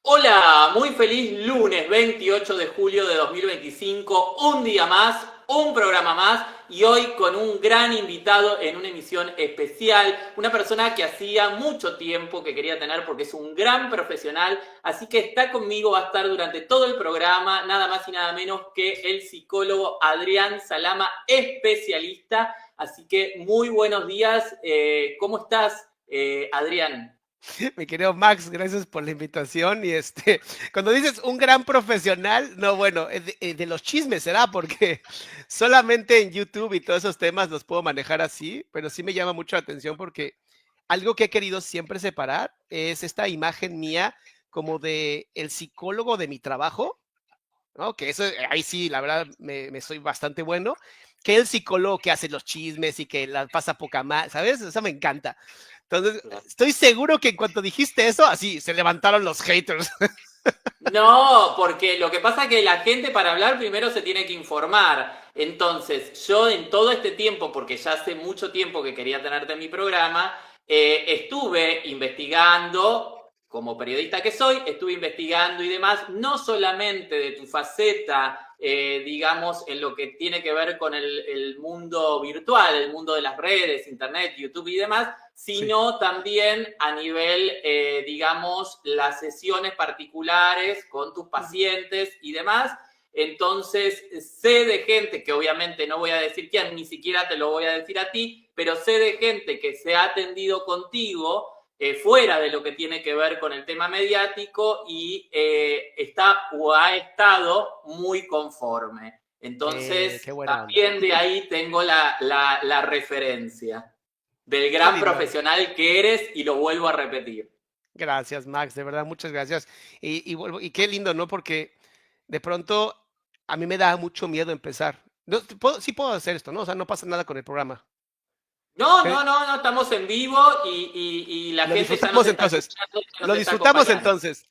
Hola, muy feliz lunes 28 de julio de 2025, un día más, un programa más y hoy con un gran invitado en una emisión especial, una persona que hacía mucho tiempo que quería tener porque es un gran profesional, así que está conmigo, va a estar durante todo el programa, nada más y nada menos que el psicólogo Adrián Salama, especialista, así que muy buenos días, ¿cómo estás, Adrián? Mi querido Max, gracias por la invitación. Cuando dices un gran profesional, no, bueno, de los chismes será, porque solamente en YouTube y todos esos temas los puedo manejar así, pero sí me llama mucho la atención porque algo que he querido siempre separar es esta imagen mía como de el psicólogo de mi trabajo, ¿no? Que eso, ahí sí, la verdad, me soy bastante bueno, que el psicólogo que hace los chismes y que la pasa poca más, ¿sabes? Eso me encanta. Entonces, estoy seguro que en cuanto dijiste eso, así, se levantaron los haters. No, porque lo que pasa es que la gente para hablar primero se tiene que informar. Entonces, yo en todo este tiempo, porque ya hace mucho tiempo que quería tenerte en mi programa, estuve investigando, como periodista que soy, estuve investigando y demás, no solamente de tu faceta, digamos, en lo que tiene que ver con el mundo virtual, el mundo de las redes, internet, YouTube y demás, Sí. sino también a nivel, digamos, las sesiones particulares con tus pacientes y demás. Entonces, sé de gente que obviamente no voy a decir quién, ni siquiera te lo voy a decir a ti, pero sé de gente que se ha atendido contigo fuera de lo que tiene que ver con el tema mediático y está o ha estado muy conforme. Qué Entonces, buena onda. también de ahí tengo la referencia del Qué gran lindo. profesional que eres y lo vuelvo a repetir. Gracias, Max, de verdad, muchas gracias. Y qué lindo, ¿no? Porque de pronto a mí me da mucho miedo empezar. No, sí puedo hacer esto, ¿no? O sea, no pasa nada con el programa. No, Eh, no, no, no, estamos en vivo y la Lo gente ya nos disfrutamos está entonces. escuchando y nos Lo está disfrutamos acompañando. entonces.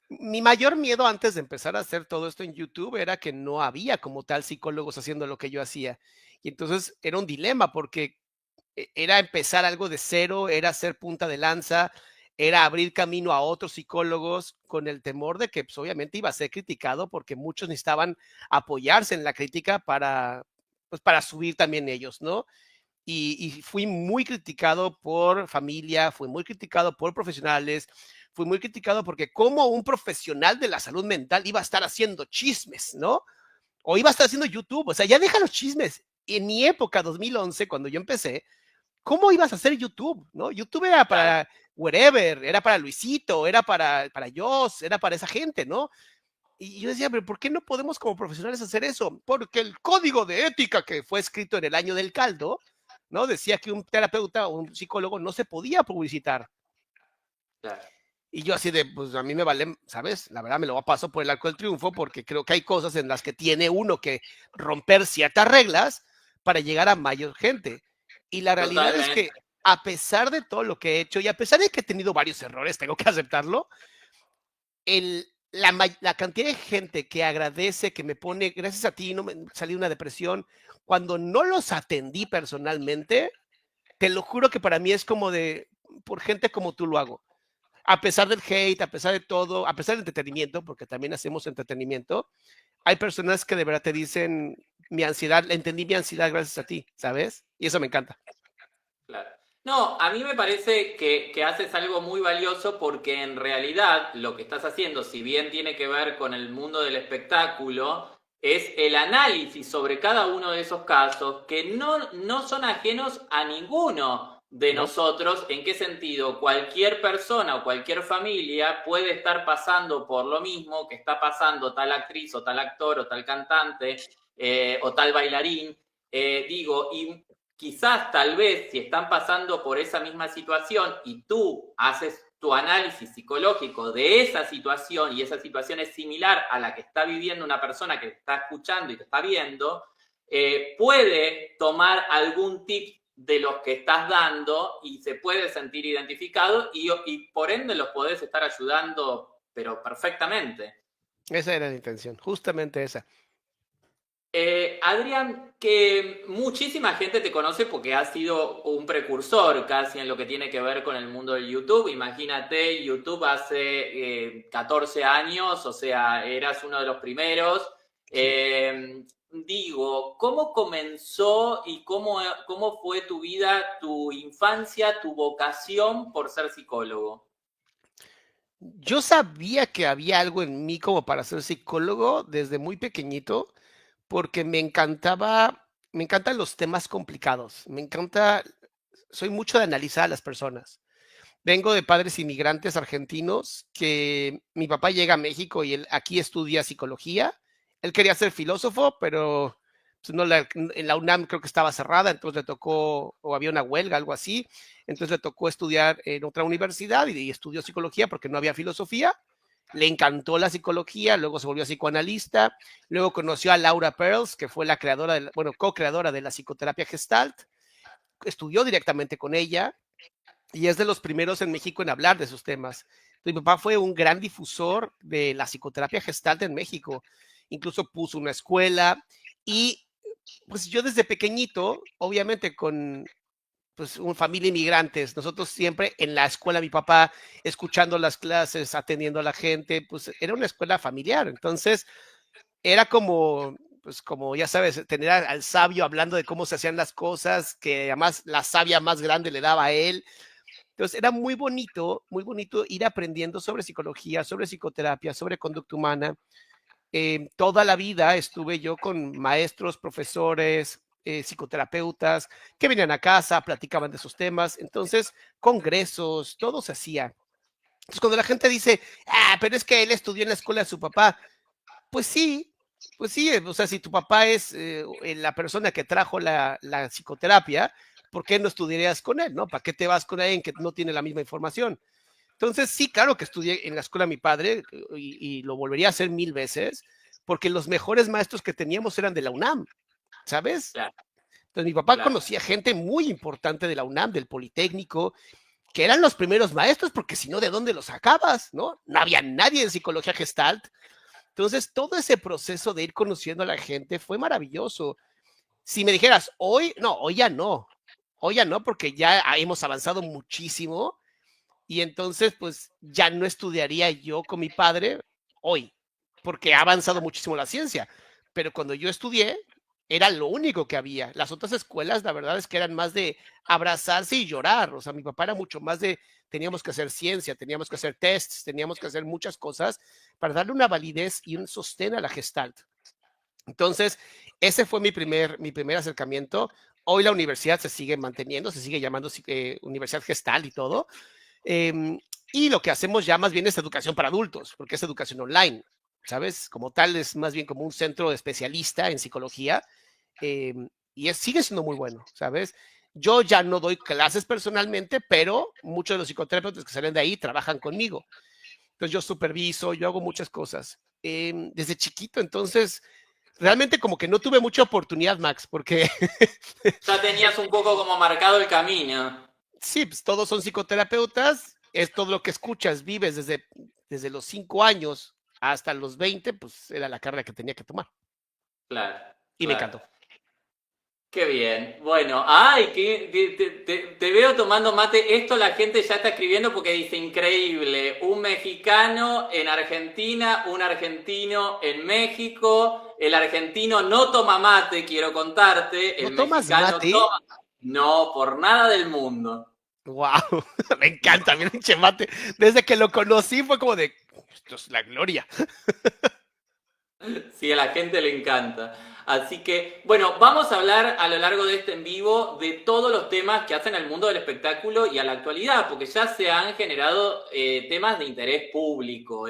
Mi mayor miedo antes de empezar a hacer todo esto en YouTube era que no había como tal psicólogos haciendo lo que yo hacía. Y entonces era un dilema porque era empezar algo de cero, era ser punta de lanza, era abrir camino a otros psicólogos con el temor de que pues, obviamente iba a ser criticado porque muchos necesitaban apoyarse en la crítica pues, para subir también ellos, ¿no? Y fui muy criticado por familia, fui muy criticado por profesionales, fui muy criticado porque como un profesional de la salud mental iba a estar haciendo chismes, ¿no? O iba a estar haciendo YouTube, o sea, ya deja los chismes. En mi época, 2011, cuando yo empecé, ¿cómo ibas a hacer YouTube? ¿No? YouTube era Claro, para wherever, era para Luisito, era para Joss, era para esa gente, ¿no? Y yo decía, pero ¿por qué no podemos como profesionales hacer eso? Porque el código de ética que fue escrito en el año del caldo, ¿no? Decía que un terapeuta o un psicólogo no se podía publicitar. claro. Y yo así de, pues a mí me vale, ¿sabes? La verdad me lo paso por el arco del triunfo porque creo que hay cosas en las que tiene uno que romper ciertas reglas para llegar a mayor gente. Y la realidad es Totalmente. que a pesar de todo lo que he hecho y a pesar de que he tenido varios errores, tengo que aceptarlo, la cantidad de gente que agradece, que me pone, gracias a ti, no me salí de una depresión, cuando no los atendí personalmente, te lo juro que para mí es como de, por gente como tú lo hago. A pesar del hate, a pesar de todo, a pesar del entretenimiento, porque también hacemos entretenimiento, hay personas que de verdad te dicen, mi ansiedad, entendí mi ansiedad gracias a ti, ¿sabes? Y eso me encanta. Claro. No, a mí me parece que haces algo muy valioso porque en realidad lo que estás haciendo, si bien tiene que ver con el mundo del espectáculo, es el análisis sobre cada uno de esos casos que no son ajenos a ninguno de No, nosotros. ¿En qué sentido? Cualquier persona o cualquier familia puede estar pasando por lo mismo que está pasando tal actriz o tal actor o tal cantante o tal bailarín. Digo, y quizás tal vez si están pasando por esa misma situación y tú haces tu análisis psicológico de esa situación y esa situación es similar a la que está viviendo una persona que te está escuchando y te está viendo, puede tomar algún tip de los que estás dando y se puede sentir identificado y por ende los podés estar ayudando, pero perfectamente. esa era la intención, justamente esa. Adrián, que muchísima gente te conoce porque has sido un precursor casi en lo que tiene que ver con el mundo del YouTube. Imagínate, YouTube hace 14 años, o sea, eras uno de los primeros. Sí. Digo, ¿cómo comenzó y cómo fue tu vida, tu infancia, tu vocación por ser psicólogo? Yo sabía que había algo en mí como para ser psicólogo desde muy pequeñito, porque me encantan los temas complicados, soy mucho de analizar a las personas. Vengo de padres inmigrantes argentinos que mi papá llega a México y él aquí estudia psicología. Él quería ser filósofo, pero pues, no en la UNAM creo que estaba cerrada, entonces le tocó, o había una huelga, algo así, entonces le tocó estudiar en otra universidad y estudió psicología porque no había filosofía. Le encantó la psicología, luego se volvió psicoanalista, luego conoció a Laura Perls, que fue la creadora, bueno, co-creadora de la psicoterapia Gestalt, estudió directamente con ella, y es de los primeros en México en hablar de esos temas. Mi papá fue un gran difusor de la psicoterapia gestalt en México, incluso puso una escuela y pues yo desde pequeñito, obviamente con pues una familia inmigrantes, nosotros siempre en la escuela, mi papá escuchando las clases, atendiendo a la gente, pues era una escuela familiar, entonces era como, pues como ya sabes, tener al sabio hablando de cómo se hacían las cosas, que además la savia más grande le daba a él, entonces era muy bonito ir aprendiendo sobre psicología, sobre psicoterapia, sobre conducta humana. Toda la vida estuve yo con maestros, profesores, psicoterapeutas que venían a casa, platicaban de esos temas. Entonces, congresos, todo se hacía. Entonces, cuando la gente dice, ah, pero es que él estudió en la escuela de su papá, pues sí, pues sí, o sea, si tu papá es la persona que trajo la psicoterapia, ¿por qué no estudiarías con él, no? ¿Para qué te vas con alguien que no tiene la misma información? Entonces, sí, claro que estudié en la escuela de mi padre y lo volvería a hacer 1000 veces, porque los mejores maestros que teníamos eran de la UNAM, ¿sabes? Claro, Entonces, mi papá claro. conocía gente muy importante de la UNAM, del Politécnico, que eran los primeros maestros, porque si no, ¿de dónde los sacabas? ¿No? No había nadie en psicología gestalt. Entonces, todo ese proceso de ir conociendo a la gente fue maravilloso. Si me dijeras, hoy, no, hoy ya no, porque ya hemos avanzado muchísimo y entonces pues ya no estudiaría yo con mi padre hoy, porque ha avanzado muchísimo la ciencia. Pero cuando yo estudié, era lo único que había. Las otras escuelas, la verdad es que eran más de abrazarse y llorar. O sea, mi papá era mucho más de, teníamos que hacer ciencia, teníamos que hacer tests, teníamos que hacer muchas cosas para darle una validez y un sostén a la gestalt. Entonces, ese fue mi primer acercamiento. Hoy la universidad se sigue manteniendo, se sigue llamando Universidad Gestal y todo. Y lo que hacemos ya más bien es educación para adultos, porque es educación online, ¿sabes? Como tal, es más bien como un centro especialista en psicología y sigue siendo muy bueno, ¿sabes? Yo ya no doy clases personalmente, pero muchos de los psicoterapeutas que salen de ahí trabajan conmigo. Entonces yo superviso, yo hago muchas cosas. Desde chiquito, entonces, realmente como que no tuve mucha oportunidad, Max, porque Ya tenías un poco como marcado el camino. sí, pues todos son psicoterapeutas, es todo lo que escuchas, vives desde los 5 años hasta los 20, pues era la carrera que tenía que tomar. Claro, Y me claro. encantó. Qué bien. Bueno, ay, te veo tomando mate. Esto la gente ya está escribiendo porque dice increíble. Un mexicano en Argentina, un argentino en México. El argentino no toma mate, quiero contarte. ¿No El tomas mexicano mate? toma. No, por nada del mundo. ¡Wow! Me encanta, mi pinche mate. Desde que lo conocí fue como de, esto es la gloria. Sí, a la gente le encanta. Así que, bueno, vamos a hablar a lo largo de este en vivo de todos los temas que hacen al mundo del espectáculo y a la actualidad, porque ya se han generado temas de interés público.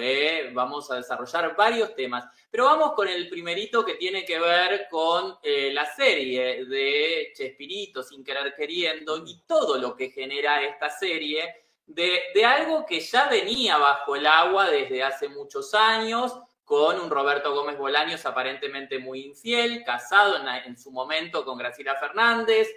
Vamos a desarrollar varios temas. Pero vamos con el primerito que tiene que ver con la serie de Chespirito, Sin Querer Queriendo, y todo lo que genera esta serie de algo que ya venía bajo el agua desde hace muchos años con un Roberto Gómez Bolaños aparentemente muy infiel, casado en su momento con Graciela Fernández,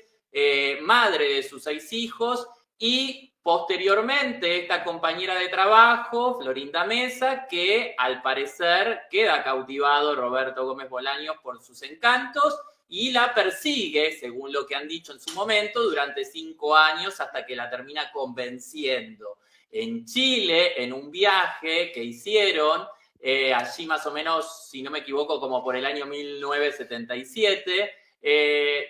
madre de sus 6 hijos, y Posteriormente, esta compañera de trabajo, Florinda Mesa, que al parecer queda cautivado Roberto Gómez Bolaños por sus encantos y la persigue, según lo que han dicho en su momento, durante 5 años hasta que la termina convenciendo. En Chile, en un viaje que hicieron, allí más o menos, si no me equivoco, como por el año 1977,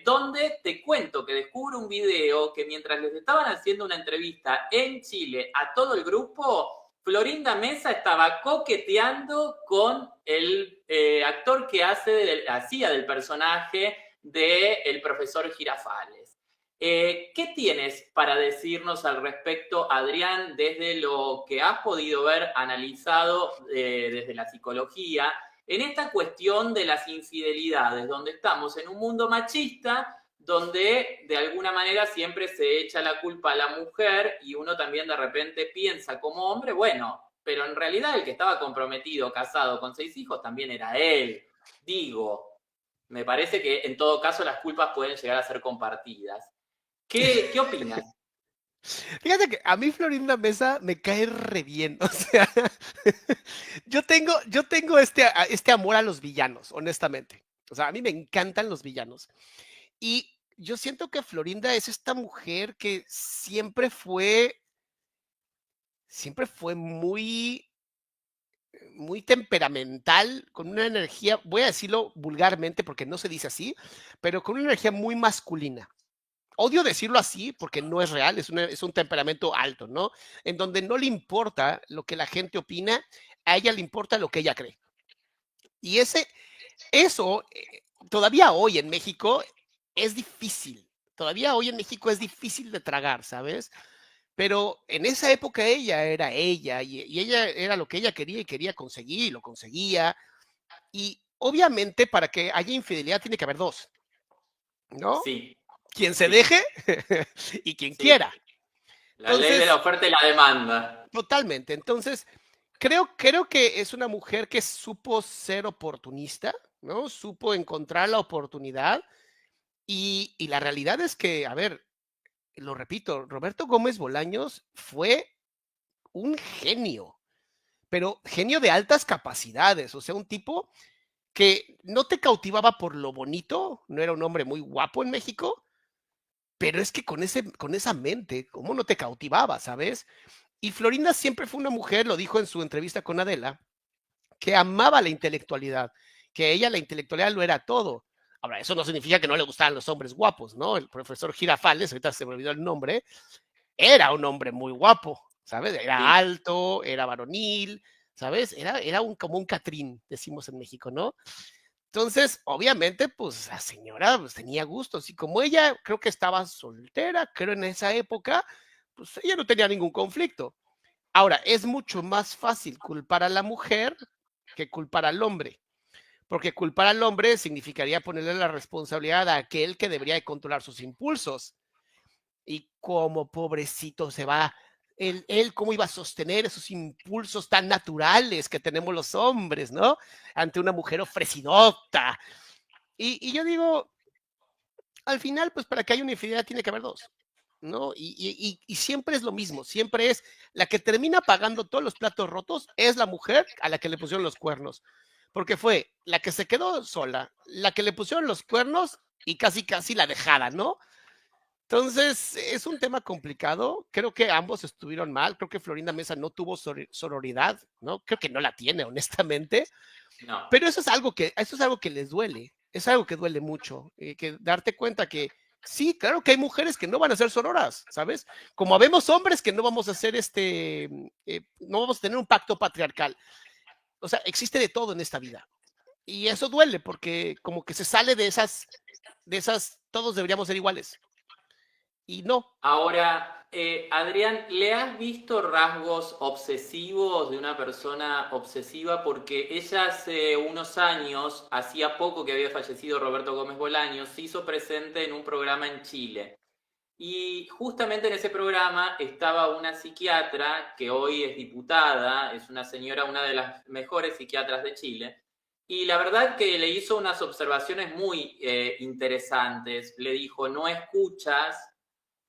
donde te cuento que descubro un video que mientras les estaban haciendo una entrevista en Chile a todo el grupo, Florinda Mesa estaba coqueteando con el actor que hacía del personaje del profesor Girafales. ¿Qué tienes para decirnos al respecto, Adrián, desde lo que has podido ver analizado desde la psicología, en esta cuestión de las infidelidades, donde estamos en un mundo machista, donde de alguna manera siempre se echa la culpa a la mujer y uno también de repente piensa como hombre, bueno, pero en realidad el que estaba comprometido, casado con 6 hijos, también era él. Digo, me parece que en todo caso las culpas pueden llegar a ser compartidas. ¿Qué opinas? Fíjate que a mí Florinda Mesa me cae re bien. O sea, yo tengo este amor a los villanos, honestamente. O sea, a mí me encantan los villanos. Y yo siento que Florinda es esta mujer que siempre fue muy temperamental, con una energía, voy a decirlo vulgarmente porque no se dice así, pero con una energía muy masculina. Odio decirlo así porque no es real, es un temperamento alto, ¿no? En donde no le importa lo que la gente opina, a ella le importa lo que ella cree. Y eso, todavía hoy en México es difícil. Todavía hoy en México es difícil de tragar, ¿sabes? Pero en esa época ella era ella y ella era lo que ella quería y quería conseguir y lo conseguía. Y obviamente para que haya infidelidad tiene que haber dos, ¿no? Sí, Quien se sí, deje y quien sí. quiera. La ley de la Entonces, oferta y la demanda. totalmente. Entonces, creo que es una mujer que supo ser oportunista, ¿no? Supo encontrar la oportunidad y la realidad es que, a ver, lo repito, Roberto Gómez Bolaños fue un genio, pero genio de altas capacidades, o sea, un tipo que no te cautivaba por lo bonito, no era un hombre muy guapo en México, pero es que con esa mente, ¿cómo no te cautivaba, sabes? Y Florinda siempre fue una mujer, lo dijo en su entrevista con Adela, que amaba la intelectualidad, que a ella la intelectualidad lo era todo. Ahora, eso no significa que no le gustaran los hombres guapos, ¿no? El profesor Girafales, ahorita se me olvidó el nombre, era un hombre muy guapo, ¿sabes? Era Sí. alto, era varonil, ¿sabes? Era como un Catrín, decimos en México, ¿no? Entonces, obviamente, pues la señora pues, tenía gustos y como ella creo que estaba soltera, creo en esa época, pues ella no tenía ningún conflicto. Ahora, es mucho más fácil culpar a la mujer que culpar al hombre, porque culpar al hombre significaría ponerle la responsabilidad a aquel que debería de controlar sus impulsos. Y como pobrecito se va, él cómo iba a sostener esos impulsos tan naturales que tenemos los hombres, ¿no? Ante una mujer ofrecidota. Y yo digo, al final, pues para que haya una infidelidad tiene que haber dos, ¿no? Y siempre es lo mismo, siempre es la que termina pagando todos los platos rotos, es la mujer a la que le pusieron los cuernos, porque fue la que se quedó sola, la que le pusieron los cuernos y casi, casi la dejada, ¿no? Entonces, es un tema complicado. Creo que ambos estuvieron mal. Creo que Florinda Mesa no tuvo sororidad, ¿no? Creo que no la tiene, honestamente. No. Pero eso es algo que les duele. Es algo que duele mucho. Que darte cuenta que sí, claro que hay mujeres que no van a ser sororas, ¿sabes? Como habemos hombres que no vamos a hacer no vamos a tener un pacto patriarcal. O sea, existe de todo en esta vida. Y eso duele porque como que se sale todos deberíamos ser iguales. Y no, Ahora, Adrián, ¿le has visto rasgos obsesivos de una persona obsesiva? Porque ella hace unos años, hacía poco que había fallecido Roberto Gómez Bolaños, se hizo presente en un programa en Chile. Y justamente en ese programa estaba una psiquiatra que hoy es diputada, es una señora, una de las mejores psiquiatras de Chile. Y la verdad que le hizo unas observaciones muy interesantes. Le dijo, no escuchas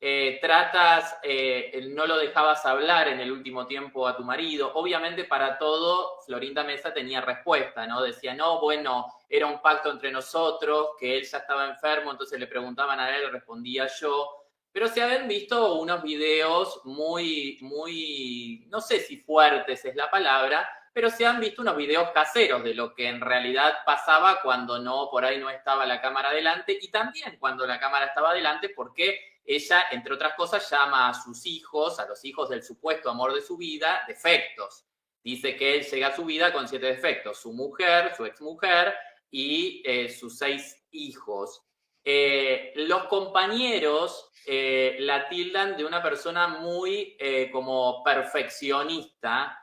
no lo dejabas hablar en el último tiempo a tu marido. Obviamente para todo Florinda Mesa tenía respuesta, ¿no? Decía, no, bueno, era un pacto entre nosotros, que él ya estaba enfermo, entonces le preguntaban a él, respondía yo. Pero se habían visto unos videos muy, no sé si fuertes es la palabra, pero se han visto unos videos caseros de lo que en realidad pasaba cuando no, por ahí no estaba la cámara delante y también cuando la cámara estaba delante porque ella, entre otras cosas, llama a sus hijos, a los hijos del supuesto amor de su vida, defectos. Dice que él llega a su vida con 7 defectos, su mujer, su exmujer y sus 6 hijos. Los compañeros la tildan de una persona muy como perfeccionista,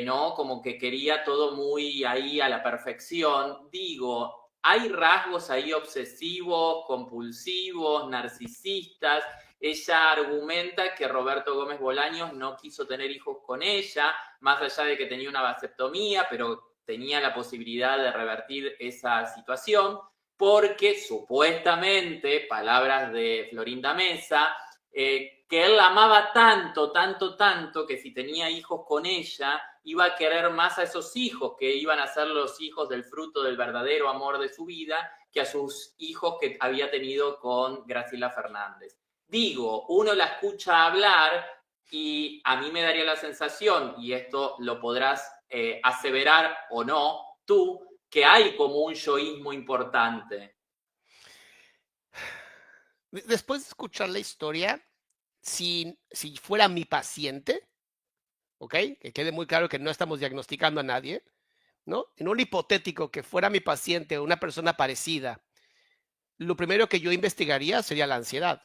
¿no? Como que quería todo muy ahí a la perfección. Digo, hay rasgos ahí obsesivos, compulsivos, narcisistas. Ella argumenta que Roberto Gómez Bolaños no quiso tener hijos con ella, más allá de que tenía una vasectomía, pero tenía la posibilidad de revertir esa situación, porque supuestamente, palabras de Florinda Mesa, que él la amaba tanto, tanto, tanto, que si tenía hijos con ella, iba a querer más a esos hijos, que iban a ser los hijos del fruto del verdadero amor de su vida, que a sus hijos que había tenido con Graciela Fernández. Digo, uno la escucha hablar y a mí me daría la sensación, y esto lo podrás aseverar o no tú, que hay como un yoísmo importante. Después de escuchar la historia, si fuera mi paciente, ¿ok? Que quede muy claro que no estamos diagnosticando a nadie, ¿no? En un hipotético que fuera mi paciente o una persona parecida, lo primero que yo investigaría sería la ansiedad.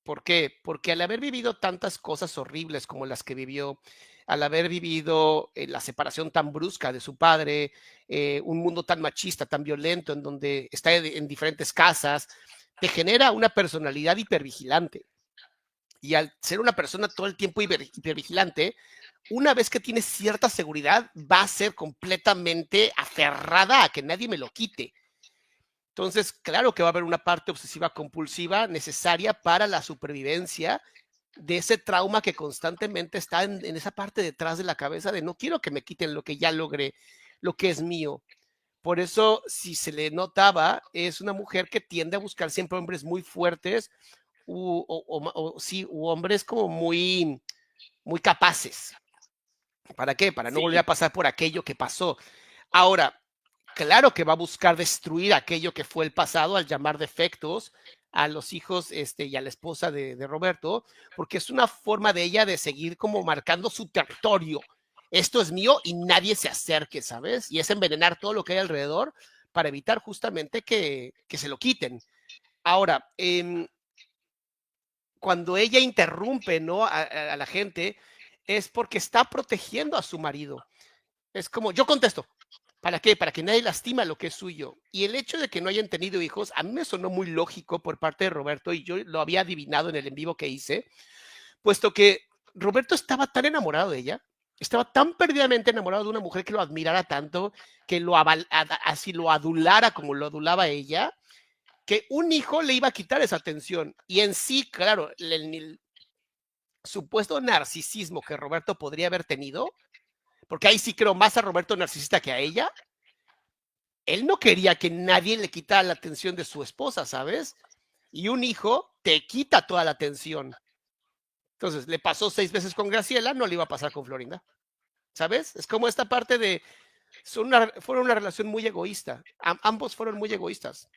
¿Por qué? Porque al haber vivido tantas cosas horribles como las que vivió, al haber vivido la separación tan brusca de su padre, un mundo tan machista, tan violento, en donde está en diferentes casas, te genera una personalidad hipervigilante. Y al ser una persona todo el tiempo hipervigilante, una vez que tienes cierta seguridad, va a ser completamente aferrada a que nadie me lo quite. Entonces, claro que va a haber una parte obsesiva compulsiva necesaria para la supervivencia de ese trauma que constantemente está en esa parte detrás de la cabeza de no quiero que me quiten lo que ya logré, lo que es mío. Por eso, si se le notaba, es una mujer que tiende a buscar siempre hombres muy fuertes sí, u hombres como muy capaces. ¿Para qué? Para no volver a Sí, pasar por aquello que pasó. Ahora, claro que va a buscar destruir aquello que fue el pasado al llamar defectos a los hijos y a la esposa de Roberto, porque es una forma de ella de seguir como marcando su territorio. Esto es mío y nadie se acerque, ¿sabes? Y es envenenar todo lo que hay alrededor para evitar justamente que se lo quiten. Ahora, cuando ella interrumpe, ¿no? A la gente, es porque está protegiendo a su marido. Es como, yo contesto, ¿para qué? Para que nadie lastima lo que es suyo. Y el hecho de que no hayan tenido hijos, a mí me sonó muy lógico por parte de Roberto y yo lo había adivinado en el en vivo que hice, puesto que Roberto estaba tan enamorado de ella, estaba tan perdidamente enamorado de una mujer que lo admirara tanto, que así lo adulara como lo adulaba ella, que un hijo le iba a quitar esa atención. Y en sí, claro, el supuesto narcisismo que Roberto podría haber tenido, porque ahí sí creo más a Roberto narcisista que a ella, él no quería que nadie le quitara la atención de su esposa, ¿sabes? Y un hijo te quita toda la atención. Entonces, le pasó 6 veces con Graciela, no le iba a pasar con Florinda, ¿sabes? Es como esta parte de, fueron una relación muy egoísta, ambos fueron muy egoístas.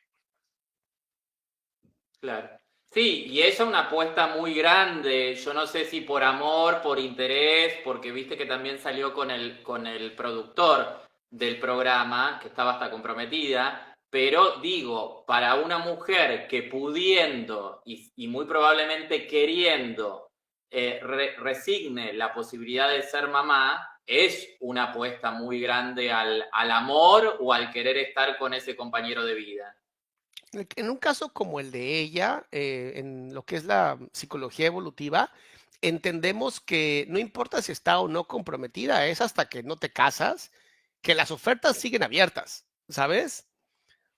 claro. Sí, y ella una apuesta muy grande, yo no sé si por amor, por interés, porque viste que también salió con el productor del programa, que estaba hasta comprometida, pero digo, para una mujer que pudiendo y muy probablemente queriendo resigne la posibilidad de ser mamá, es una apuesta muy grande al amor o al querer estar con ese compañero de vida. En un caso como el de ella, en lo que es la psicología evolutiva, entendemos que no importa si está o no comprometida, es hasta que no te casas, que las ofertas siguen abiertas, ¿sabes?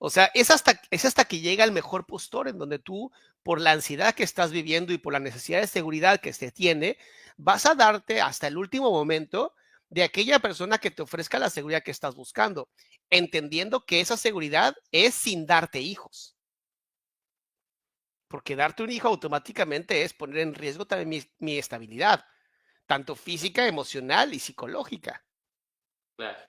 O sea, es hasta que llega el mejor postor en donde tú, por la ansiedad que estás viviendo y por la necesidad de seguridad que se tiene, vas a darte hasta el último momento de aquella persona que te ofrezca la seguridad que estás buscando, entendiendo que esa seguridad es sin darte hijos. Porque darte un hijo automáticamente es poner en riesgo también mi estabilidad, tanto física, emocional y psicológica. Claro.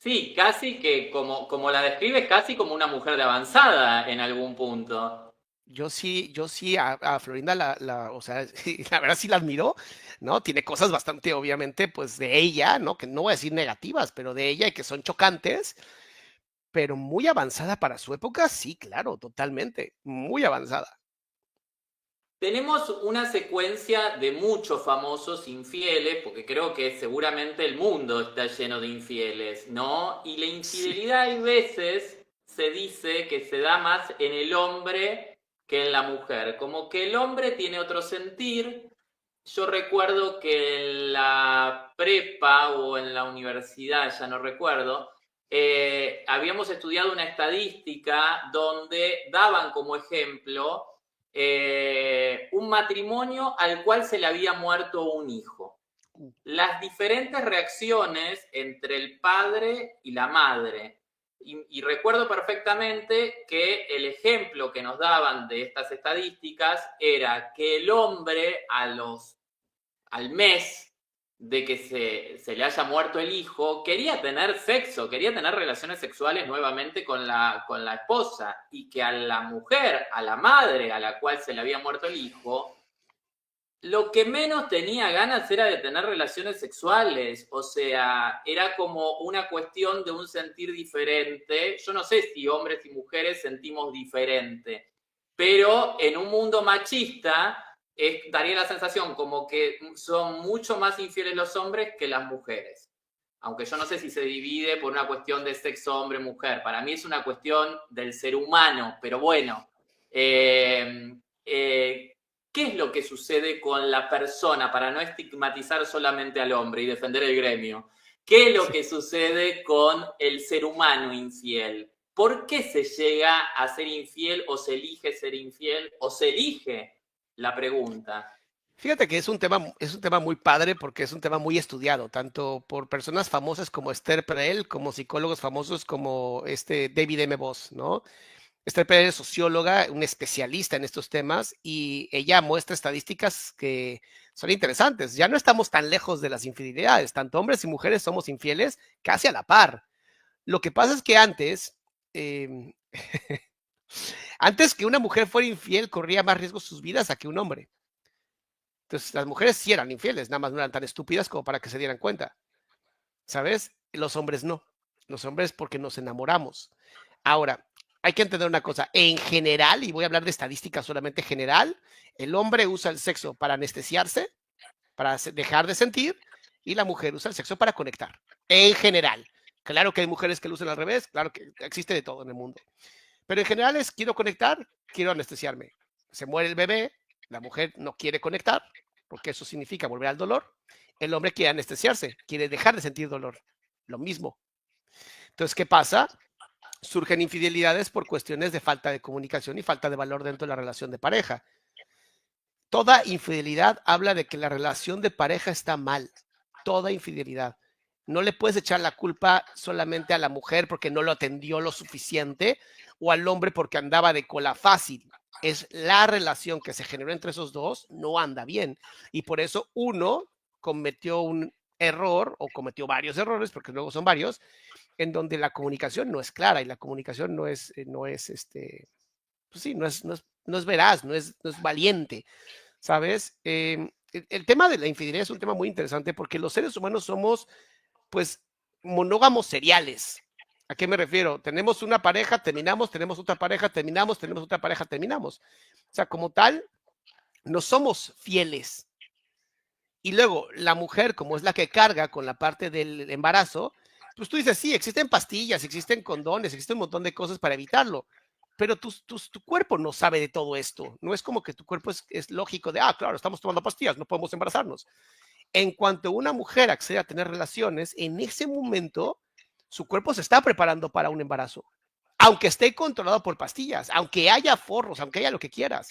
Sí, casi que como la describes, casi como una mujer de avanzada en algún punto. Yo sí a Florinda o sea, la verdad sí la admiro, ¿no? Tiene cosas bastante, obviamente, pues de ella, ¿no? Que no voy a decir negativas, pero de ella y que son chocantes, pero muy avanzada para su época, sí, claro, totalmente, muy avanzada. Tenemos una secuencia de muchos famosos infieles, porque creo que seguramente el mundo está lleno de infieles, ¿no? Y la Sí. infidelidad hay veces se dice que se da más en el hombre que en la mujer, como que el hombre tiene otro sentir. Yo recuerdo que en la prepa o en la universidad, ya no recuerdo, habíamos estudiado una estadística donde daban como ejemplo un matrimonio al cual se le había muerto un hijo. Uh, Las diferentes reacciones entre el padre y la madre. Y recuerdo perfectamente que el ejemplo que nos daban de estas estadísticas era que el hombre al mes de que se le haya muerto el hijo, quería tener sexo, quería tener relaciones sexuales nuevamente con la esposa, y que a la mujer, a la madre a la cual se le había muerto el hijo, lo que menos tenía ganas era de tener relaciones sexuales, o sea, era como una cuestión de un sentir diferente. Yo no sé si hombres y mujeres sentimos diferente, pero en un mundo machista daría la sensación como que son mucho más infieles los hombres que las mujeres. Aunque yo no sé si se divide por una cuestión de sexo hombre-mujer. Para mí es una cuestión del ser humano, pero bueno. Eh, eh, ¿Qué es lo que sucede con la persona para no estigmatizar solamente al hombre y defender el gremio? ¿Qué es lo sí. que sucede con el ser humano infiel? ¿Por qué se llega a ser infiel o se elige ser infiel o se elige la pregunta? Fíjate que es un tema muy padre porque es un tema muy estudiado, tanto por personas famosas como Esther Perel, como psicólogos famosos como este David M. Voss, ¿no? Esther Perel es socióloga, un especialista en estos temas, y ella muestra estadísticas que son interesantes. Ya no estamos tan lejos de las infidelidades, tanto hombres y mujeres somos infieles casi a la par. Lo que pasa es que eh, antes que una mujer fuera infiel, corría más riesgo sus vidas a que un hombre. Entonces, las mujeres sí eran infieles, nada más no eran tan estúpidas como para que se dieran cuenta, ¿sabes? Los hombres no. Los hombres porque nos enamoramos. Ahora, hay que entender una cosa. En general, y voy a hablar de estadística solamente general, el hombre usa el sexo para anestesiarse, para dejar de sentir, y la mujer usa el sexo para conectar. En general. Claro que hay mujeres que lo usan al revés, claro que existe de todo en el mundo. Pero en general es, quiero conectar, quiero anestesiarme. Se muere el bebé, la mujer no quiere conectar, porque eso significa volver al dolor. El hombre quiere anestesiarse, quiere dejar de sentir dolor. Lo mismo. Entonces, ¿qué pasa? Surgen infidelidades por cuestiones de falta de comunicación y falta de valor dentro de la relación de pareja. Toda infidelidad habla de que la relación de pareja está mal. Toda infidelidad. No le puedes echar la culpa solamente a la mujer porque no lo atendió lo suficiente o al hombre porque andaba de cola fácil. Es la relación que se generó entre esos dos, no anda bien. Y por eso uno cometió un error o cometió varios errores, porque luego son varios, en donde la comunicación no es clara y la comunicación no es pues sí, no es veraz, no es valiente. ¿Sabes? El tema de la infidelidad es un tema muy interesante porque los seres humanos somos, pues, monógamos seriales. ¿A qué me refiero? Tenemos una pareja, terminamos, tenemos otra pareja, terminamos, tenemos otra pareja, terminamos. O sea, como tal, no somos fieles. Y luego, la mujer, como es la que carga con la parte del embarazo, pues tú dices, sí, existen pastillas, existen condones, existen un montón de cosas para evitarlo, pero tu cuerpo no sabe de todo esto. No es como que tu cuerpo es lógico de, ah, claro, estamos tomando pastillas, no podemos embarazarnos. En cuanto una mujer accede a tener relaciones, en ese momento su cuerpo se está preparando para un embarazo. aunque esté controlado por pastillas, aunque haya forros, aunque haya lo que quieras.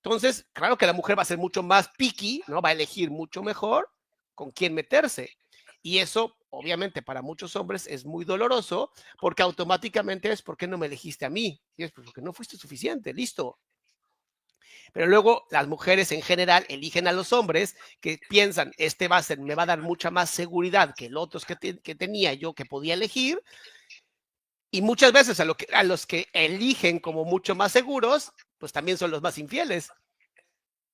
Entonces, claro que la mujer va a ser mucho más picky, ¿no? Va a elegir mucho mejor con quién meterse. Y eso, obviamente, para muchos hombres es muy doloroso porque automáticamente es, ¿por qué no me elegiste a mí? Y es porque no fuiste suficiente, listo. Pero luego las mujeres en general eligen a los hombres que piensan, este va a ser, me va a dar mucha más seguridad que el otro que tenía yo que podía elegir. Y muchas veces a los que eligen como mucho más seguros, pues también son los más infieles.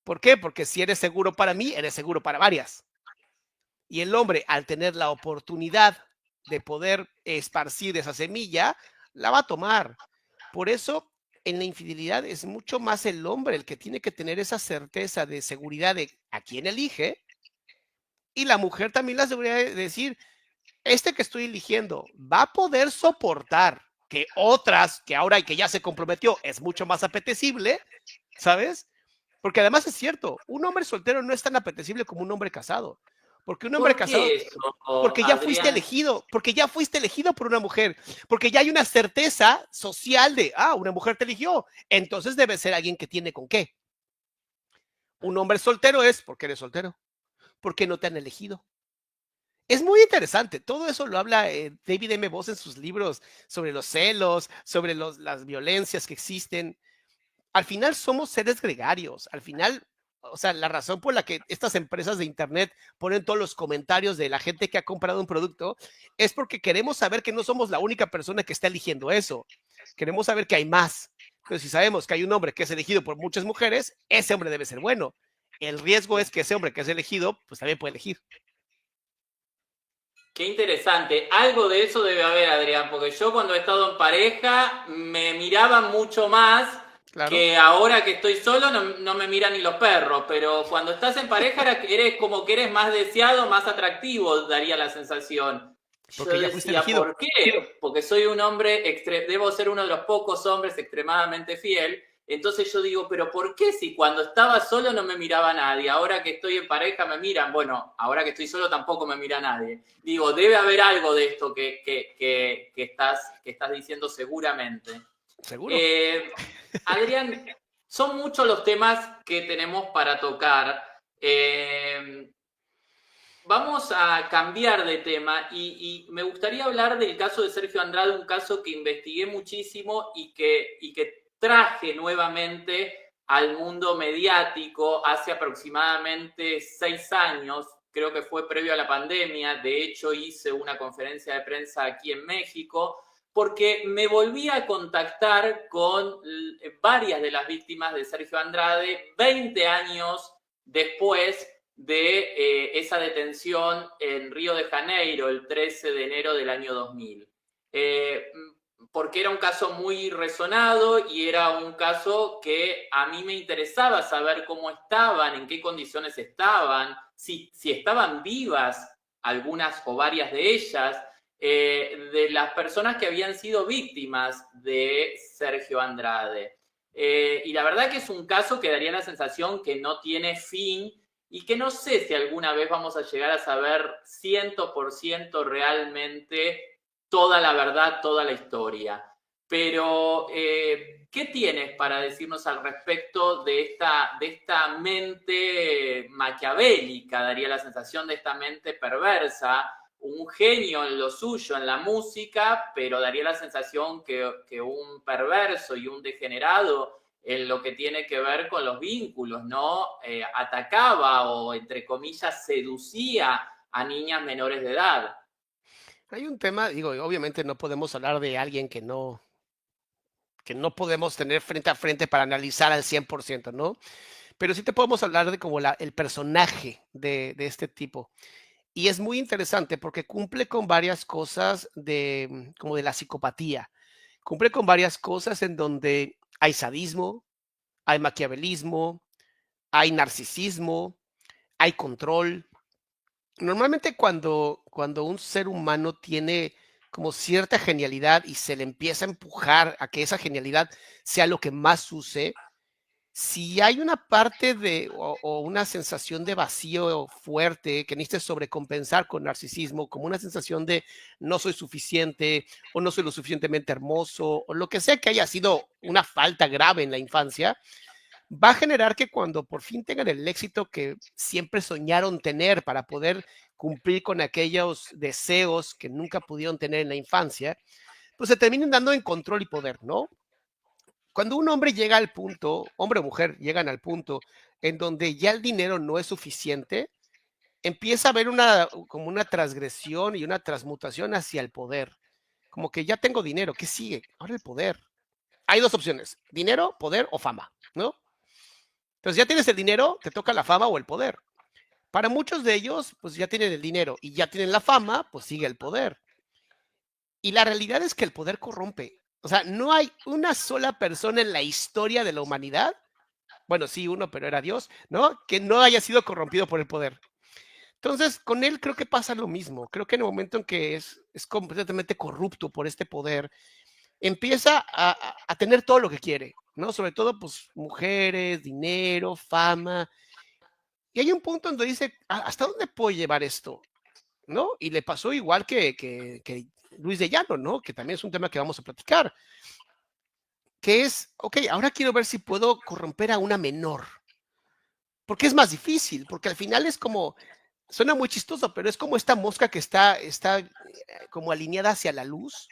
¿Por qué? Porque si eres seguro para mí, eres seguro para varias. Y el hombre, al tener la oportunidad de poder esparcir esa semilla, la va a tomar. Por eso, en la infidelidad es mucho más el hombre el que tiene que tener esa certeza de seguridad de a quién elige, y la mujer también la seguridad de decir, este que estoy eligiendo va a poder soportar que otras, que ahora y que ya se comprometió, es mucho más apetecible, ¿sabes? Porque además es cierto, un hombre soltero no es tan apetecible como un hombre casado. Porque un hombre ¿Por casado, qué eso, porque ya fuiste Adrián? elegido, porque ya fuiste elegido por una mujer, porque ya hay una certeza social de, una mujer te eligió, entonces debe ser alguien que tiene con qué. Un hombre soltero es porque eres soltero, porque no te han elegido. Es muy interesante, todo eso lo habla David M. Voss en sus libros sobre los celos, sobre las violencias que existen. Al final somos seres gregarios, al final, o sea, la razón por la que estas empresas de internet ponen todos los comentarios de la gente que ha comprado un producto es porque queremos saber que no somos la única persona que está eligiendo eso. Queremos saber que hay más. Pero si sabemos que hay un hombre que es elegido por muchas mujeres, ese hombre debe ser bueno. El riesgo es que ese hombre que es elegido, pues también puede elegir. Qué interesante. Algo de eso debe haber, Adrián, porque yo cuando he estado en pareja me miraban mucho más Claro. que ahora que estoy solo no me miran ni los perros, pero cuando estás en pareja eres como que eres más deseado, más atractivo, daría la sensación. Yo Porque ya fuiste decía, elegido. ¿por qué? Porque soy un hombre, debo ser uno de los pocos hombres extremadamente fiel. Entonces yo digo, pero ¿por qué si cuando estaba solo no me miraba nadie? Ahora que estoy en pareja me miran. Bueno, ahora que estoy solo tampoco me mira nadie. Digo, debe haber algo de esto que estás diciendo seguramente. Seguro. Adrián, son muchos los temas que tenemos para tocar. Vamos a cambiar de tema y me gustaría hablar del caso de Sergio Andrade, un caso que investigué muchísimo y que traje nuevamente al mundo mediático hace aproximadamente 6 años, creo que fue previo a la pandemia, de hecho hice una conferencia de prensa aquí en México, porque me volví a contactar con varias de las víctimas de Sergio Andrade 20 años después de esa detención en Río de Janeiro el 13 de enero del año 2000. Porque era un caso muy resonado y era un caso que a mí me interesaba saber cómo estaban, en qué condiciones estaban, si estaban vivas algunas o varias de ellas, de las personas que habían sido víctimas de Sergio Andrade. Y la verdad que es un caso que daría la sensación que no tiene fin y que no sé si alguna vez vamos a llegar a saber 100% realmente toda la verdad, toda la historia. Pero, ¿qué tienes para decirnos al respecto de esta mente maquiavélica, daría la sensación de esta mente perversa, un genio en lo suyo, en la música, pero daría la sensación que un perverso y un degenerado en lo que tiene que ver con los vínculos, ¿no? Atacaba o, entre comillas, seducía a niñas menores de edad. Hay un tema, digo, obviamente no podemos hablar de alguien que no podemos tener frente a frente para analizar al 100%, ¿no? Pero sí te podemos hablar de como el personaje de este tipo. Y es muy interesante porque cumple con varias cosas como de la psicopatía. Cumple con varias cosas en donde hay sadismo, hay maquiavelismo, hay narcisismo, hay control. Normalmente cuando un ser humano tiene como cierta genialidad y se le empieza a empujar a que esa genialidad sea lo que más use, Si hay una parte o una sensación de vacío fuerte que necesites sobrecompensar con narcisismo, como una sensación de no soy suficiente o no soy lo suficientemente hermoso o lo que sea que haya sido una falta grave en la infancia, va a generar que cuando por fin tengan el éxito que siempre soñaron tener para poder cumplir con aquellos deseos que nunca pudieron tener en la infancia, pues se terminen dando en control y poder, ¿no? Cuando un hombre llega al punto, hombre o mujer llegan al punto en donde ya el dinero no es suficiente, empieza a haber como una transgresión y una transmutación hacia el poder. Como que ya tengo dinero, ¿qué sigue? Ahora el poder. Hay dos opciones, dinero, poder o fama, ¿no? Entonces ya tienes el dinero, te toca la fama o el poder. Para muchos de ellos, pues ya tienen el dinero y ya tienen la fama, pues sigue el poder. Y la realidad es que el poder corrompe. O sea, no hay una sola persona en la historia de la humanidad, bueno, sí, uno, pero era Dios, ¿no? Que no haya sido corrompido por el poder. Entonces, con él creo que pasa lo mismo. Creo que en el momento en que es completamente corrupto por este poder, empieza a tener todo lo que quiere, ¿no? Sobre todo, pues, mujeres, dinero, fama. Y hay un punto donde dice, ¿hasta dónde puedo llevar esto? ¿No? Y le pasó igual que Luis de Llano, ¿no? Que también es un tema que vamos a platicar, que es, ok, ahora quiero ver si puedo corromper a una menor, porque es más difícil, porque al final es como, suena muy chistoso, pero es como esta mosca que está como alineada hacia la luz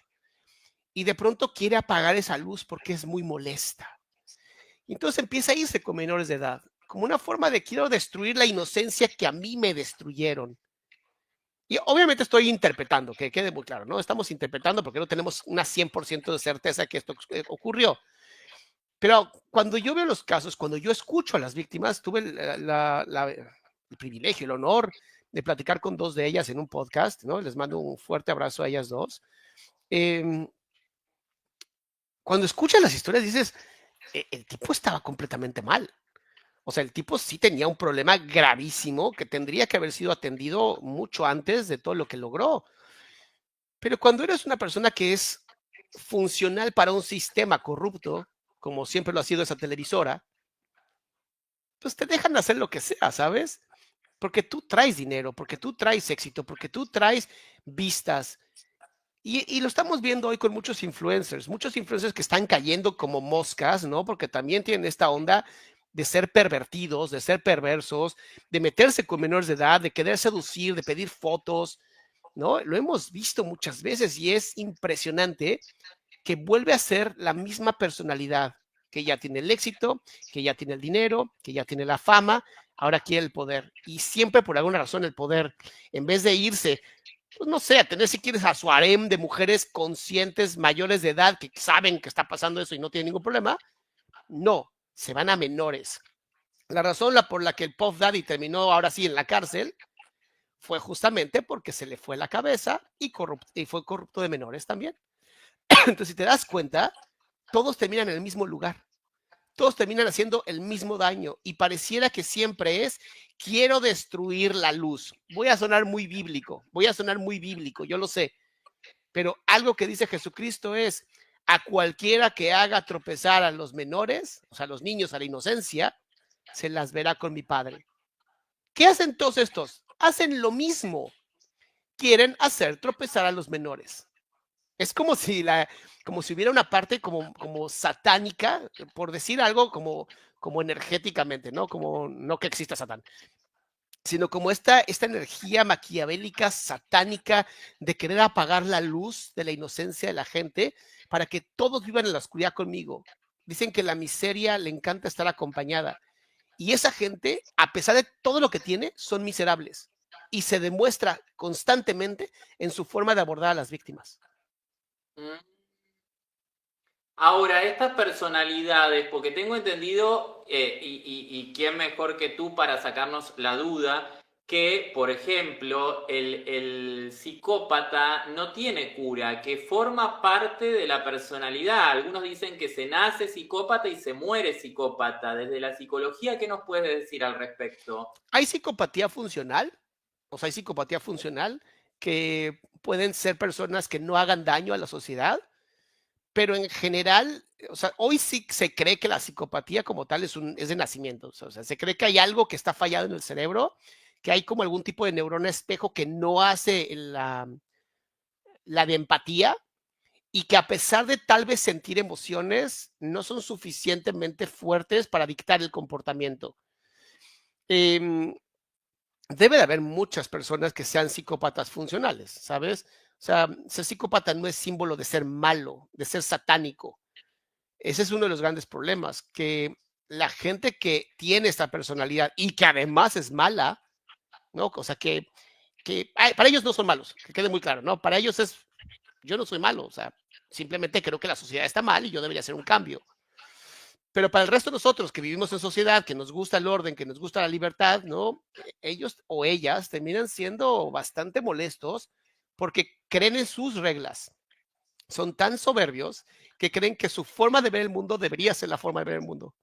y de pronto quiere apagar esa luz porque es muy molesta. Y entonces empieza a irse con menores de edad, como una forma de quiero destruir la inocencia que a mí me destruyeron. Y obviamente estoy interpretando, que quede muy claro, ¿no? Estamos interpretando porque no tenemos una 100% de certeza que esto ocurrió. Pero cuando yo veo los casos, cuando yo escucho a las víctimas, tuve el privilegio, el honor de platicar con dos de ellas en un podcast, ¿no? Les mando un fuerte abrazo a ellas dos. Eh, Cuando escuchas las historias dices, el tipo estaba completamente mal. O sea, el tipo sí tenía un problema gravísimo que tendría que haber sido atendido mucho antes de todo lo que logró. Pero cuando eres una persona que es funcional para un sistema corrupto, como siempre lo ha sido esa televisora, pues te dejan hacer lo que sea, ¿sabes? Porque tú traes dinero, porque tú traes éxito, porque tú traes vistas. Y lo estamos viendo hoy con muchos influencers que están cayendo como moscas, ¿no? Porque también tienen esta onda de ser pervertidos, de ser perversos, de meterse con menores de edad, de querer seducir, de pedir fotos, ¿no? Lo hemos visto muchas veces y es impresionante que vuelve a ser la misma personalidad, que ya tiene el éxito, que ya tiene el dinero, que ya tiene la fama, ahora quiere el poder. Y siempre por alguna razón el poder, en vez de irse, pues no sé, a tener si quieres a su harem de mujeres conscientes mayores de edad que saben que está pasando eso y no tienen ningún problema, no, se van a menores. La razón por la que el Puff Daddy terminó ahora sí en la cárcel fue justamente porque se le fue la cabeza y fue corrupto de menores también. Entonces, si te das cuenta, todos terminan en el mismo lugar, todos terminan haciendo el mismo daño y pareciera que siempre es, quiero destruir la luz. Voy a sonar muy bíblico, yo lo sé, pero algo que dice Jesucristo es, a cualquiera que haga tropezar a los menores, o sea, a los niños, a la inocencia, se las verá con mi Padre. ¿Qué hacen todos estos? Hacen lo mismo, quieren hacer tropezar a los menores. Es como si hubiera una parte como satánica, por decir algo como energéticamente, ¿no? Como no que exista Satán, sino como esta energía maquiavélica, satánica, de querer apagar la luz de la inocencia de la gente para que todos vivan en la oscuridad conmigo. Dicen que la miseria le encanta estar acompañada. Y esa gente, a pesar de todo lo que tiene, son miserables. Y se demuestra constantemente en su forma de abordar a las víctimas. Mm. Ahora, estas personalidades, porque tengo entendido, y quién mejor que tú para sacarnos la duda, que, por ejemplo, el psicópata no tiene cura, que forma parte de la personalidad. Algunos dicen que se nace psicópata y se muere psicópata. Desde la psicología, ¿qué nos puedes decir al respecto? Hay psicopatía funcional, o sea, hay psicopatía funcional que pueden ser personas que no hagan daño a la sociedad, pero en general o sea, hoy sí se cree que la psicopatía como tal es de nacimiento. O sea, se cree que hay algo que está fallado en el cerebro, que hay como algún tipo de neurona espejo que no hace la de empatía y que a pesar de tal vez sentir emociones, no son suficientemente fuertes para dictar el comportamiento. Em, Debe de haber muchas personas que sean psicópatas funcionales, ¿sabes? O sea, ser psicópata no es símbolo de ser malo, de ser satánico. Ese es uno de los grandes problemas, que la gente que tiene esta personalidad y que además es mala, ¿no? O sea, para ellos no son malos, que quede muy claro, ¿no? Para ellos es, yo no soy malo, o sea, simplemente creo que la sociedad está mal y yo debería hacer un cambio. Pero para el resto de nosotros que vivimos en sociedad, que nos gusta el orden, que nos gusta la libertad, ¿no? Ellos o ellas terminan siendo bastante molestos porque creen en sus reglas. Son tan soberbios que creen que su forma de ver el mundo debería ser la forma de ver el mundo.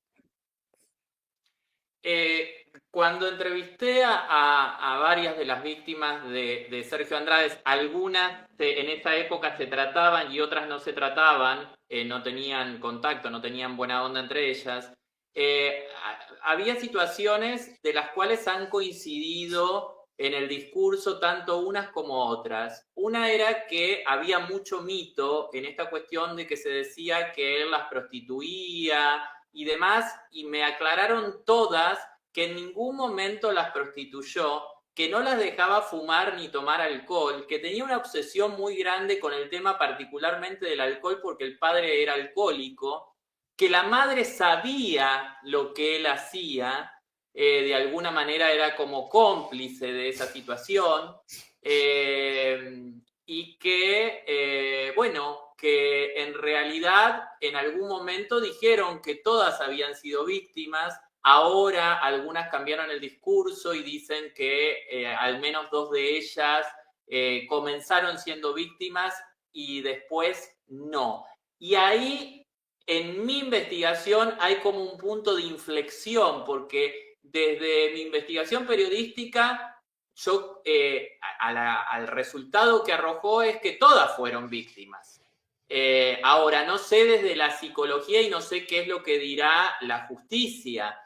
Cuando entrevisté a varias de las víctimas de Sergio Andrade, algunas en esa época se trataban y otras no se trataban, no tenían contacto, no tenían buena onda entre ellas. Había situaciones de las cuales han coincidido en el discurso tanto unas como otras. Una era que había mucho mito en esta cuestión de que se decía que él las prostituía y demás, y me aclararon todas que en ningún momento las prostituyó, que no las dejaba fumar ni tomar alcohol, que tenía una obsesión muy grande con el tema particularmente del alcohol porque el padre era alcohólico, que la madre sabía lo que él hacía, de alguna manera era como cómplice de esa situación, y que, bueno, que en realidad en algún momento dijeron que todas habían sido víctimas, ahora algunas cambiaron el discurso y dicen que al menos dos de ellas comenzaron siendo víctimas y después no. Y ahí en mi investigación hay como un punto de inflexión, porque desde mi investigación periodística yo al resultado que arrojó es que todas fueron víctimas. Ahora, no sé desde la psicología y no sé qué es lo que dirá la justicia.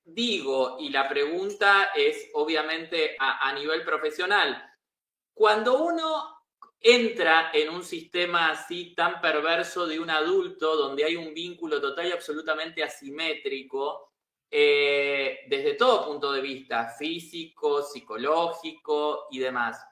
Digo, y la pregunta es obviamente a nivel profesional, cuando uno entra en un sistema así tan perverso de un adulto, donde hay un vínculo total y absolutamente asimétrico, desde todo punto de vista, físico, psicológico y demás,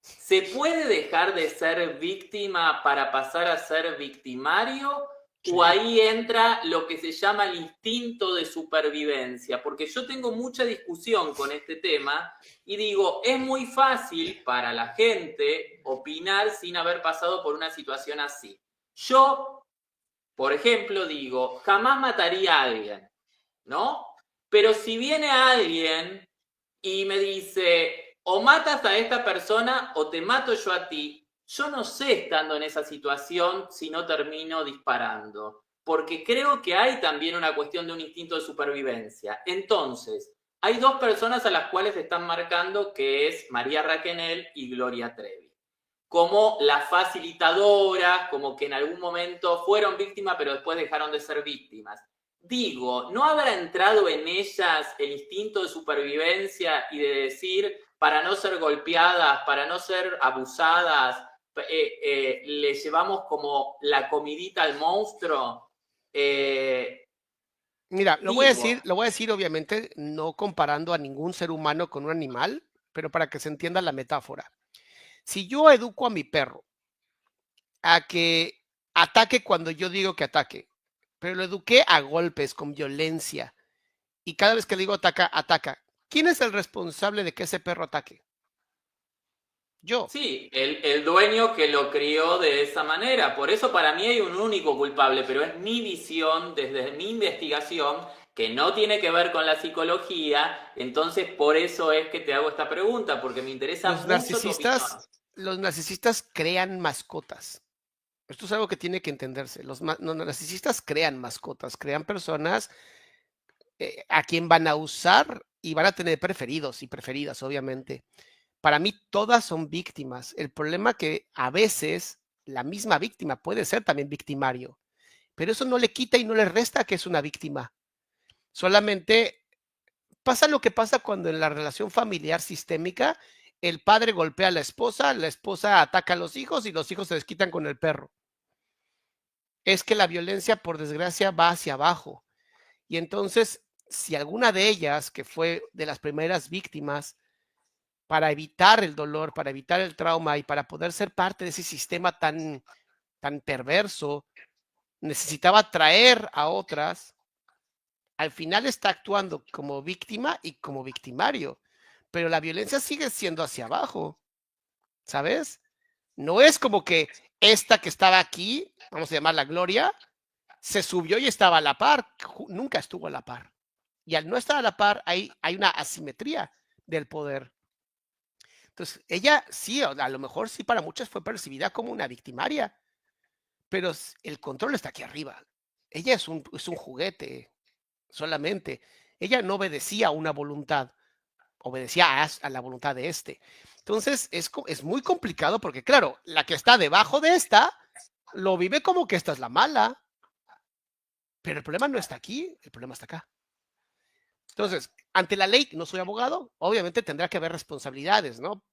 ¿se puede dejar de ser víctima para pasar a ser victimario? Sí. ¿O ahí entra lo que se llama el instinto de supervivencia? Porque yo tengo mucha discusión con este tema y digo, es muy fácil para la gente opinar sin haber pasado por una situación así. Yo, por ejemplo, digo, jamás mataría a alguien, ¿no? Pero si viene alguien y me dice, o matas a esta persona o te mato yo a ti, yo no sé estando en esa situación si no termino disparando, porque creo que hay también una cuestión de un instinto de supervivencia. Entonces, hay dos personas a las cuales están marcando, que es María Raquenel y Gloria Trevi, como las facilitadoras, como que en algún momento fueron víctimas pero después dejaron de ser víctimas. Digo, ¿no habrá entrado en ellas el instinto de supervivencia y de decir, para no ser golpeadas, para no ser abusadas, le llevamos como la comidita al monstruo? Mira, Digo, lo voy a decir obviamente no comparando a ningún ser humano con un animal, pero para que se entienda la metáfora. Si yo educo a mi perro a que ataque cuando yo digo que ataque, pero lo eduqué a golpes, con violencia, y cada vez que le digo ataca, ataca, ¿quién es el responsable de que ese perro ataque? Yo. sí, el dueño que lo crió de esa manera. Por eso para mí hay un único culpable, pero es mi visión desde mi investigación que no tiene que ver con la psicología. Entonces por eso es que te hago esta pregunta, porque me interesa Los mucho tu opinión. narcisistas, los narcisistas crean mascotas. Esto es algo que tiene que entenderse. Los narcisistas crean mascotas, crean personas a quien van a usar y van a tener preferidos y preferidas, obviamente. Para mí todas son víctimas. El problema que a veces la misma víctima puede ser también victimario, pero eso no le quita y no le resta que es una víctima. Solamente pasa lo que pasa cuando en la relación familiar sistémica el padre golpea a la esposa ataca a los hijos se desquitan con el perro. Es que la violencia, por desgracia, va hacia abajo. Y entonces, si alguna de ellas, que fue de las primeras víctimas, para evitar el dolor, para evitar el trauma y para poder ser parte de ese sistema tan perverso, necesitaba traer a otras, al final está actuando como víctima y como victimario, pero la violencia sigue siendo hacia abajo, ¿sabes? No es como que esta que estaba aquí, vamos a llamarla Gloria, se subió y estaba a la par, nunca estuvo a la par. Y al no estar a la par, hay una asimetría del poder. Entonces, ella sí, a lo mejor sí para muchas fue percibida como una victimaria, pero el control está aquí arriba. Ella es un juguete solamente. Ella no obedecía a una voluntad, obedecía a la voluntad de este. Entonces, es muy complicado porque, claro, la que está debajo de esta lo vive como que esta es la mala, pero el problema no está aquí, el problema está acá. Entonces, ante la ley, no soy abogado, obviamente tendrá que haber responsabilidades, ¿no?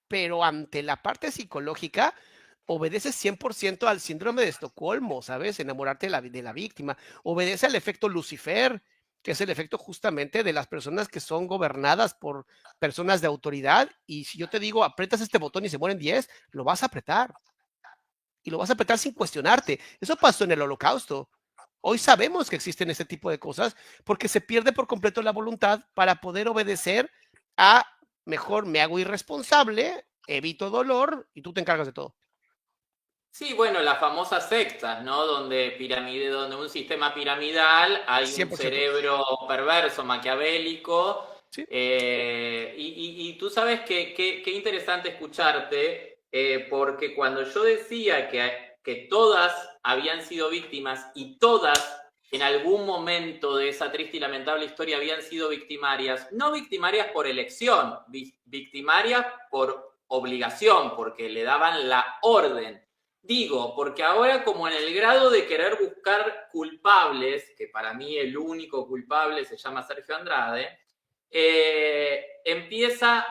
Pero ante la parte psicológica, obedeces 100% al síndrome de Estocolmo, ¿sabes? Enamorarte de la víctima. Obedece al efecto Lucifer, que es el efecto justamente de las personas que son gobernadas por personas de autoridad. Y si yo te digo, apretas este botón y se mueren 10, lo vas a apretar. Y lo vas a apretar sin cuestionarte. Eso pasó en el Holocausto. Hoy sabemos que existen ese tipo de cosas porque se pierde por completo la voluntad para poder obedecer a mejor me hago irresponsable, evito dolor y tú te encargas de todo. Sí, bueno, las famosas sectas, ¿no? Donde un sistema piramidal hay un 100%. cerebro perverso, maquiavélico. Sí, Y tú sabes que qué interesante escucharte, porque cuando yo decía que todas habían sido víctimas y todas en algún momento de esa triste y lamentable historia habían sido victimarias, no victimarias por elección, victimarias por obligación, porque le daban la orden. Digo, porque ahora como en el grado de querer buscar culpables, que para mí el único culpable se llama Sergio Andrade, empieza,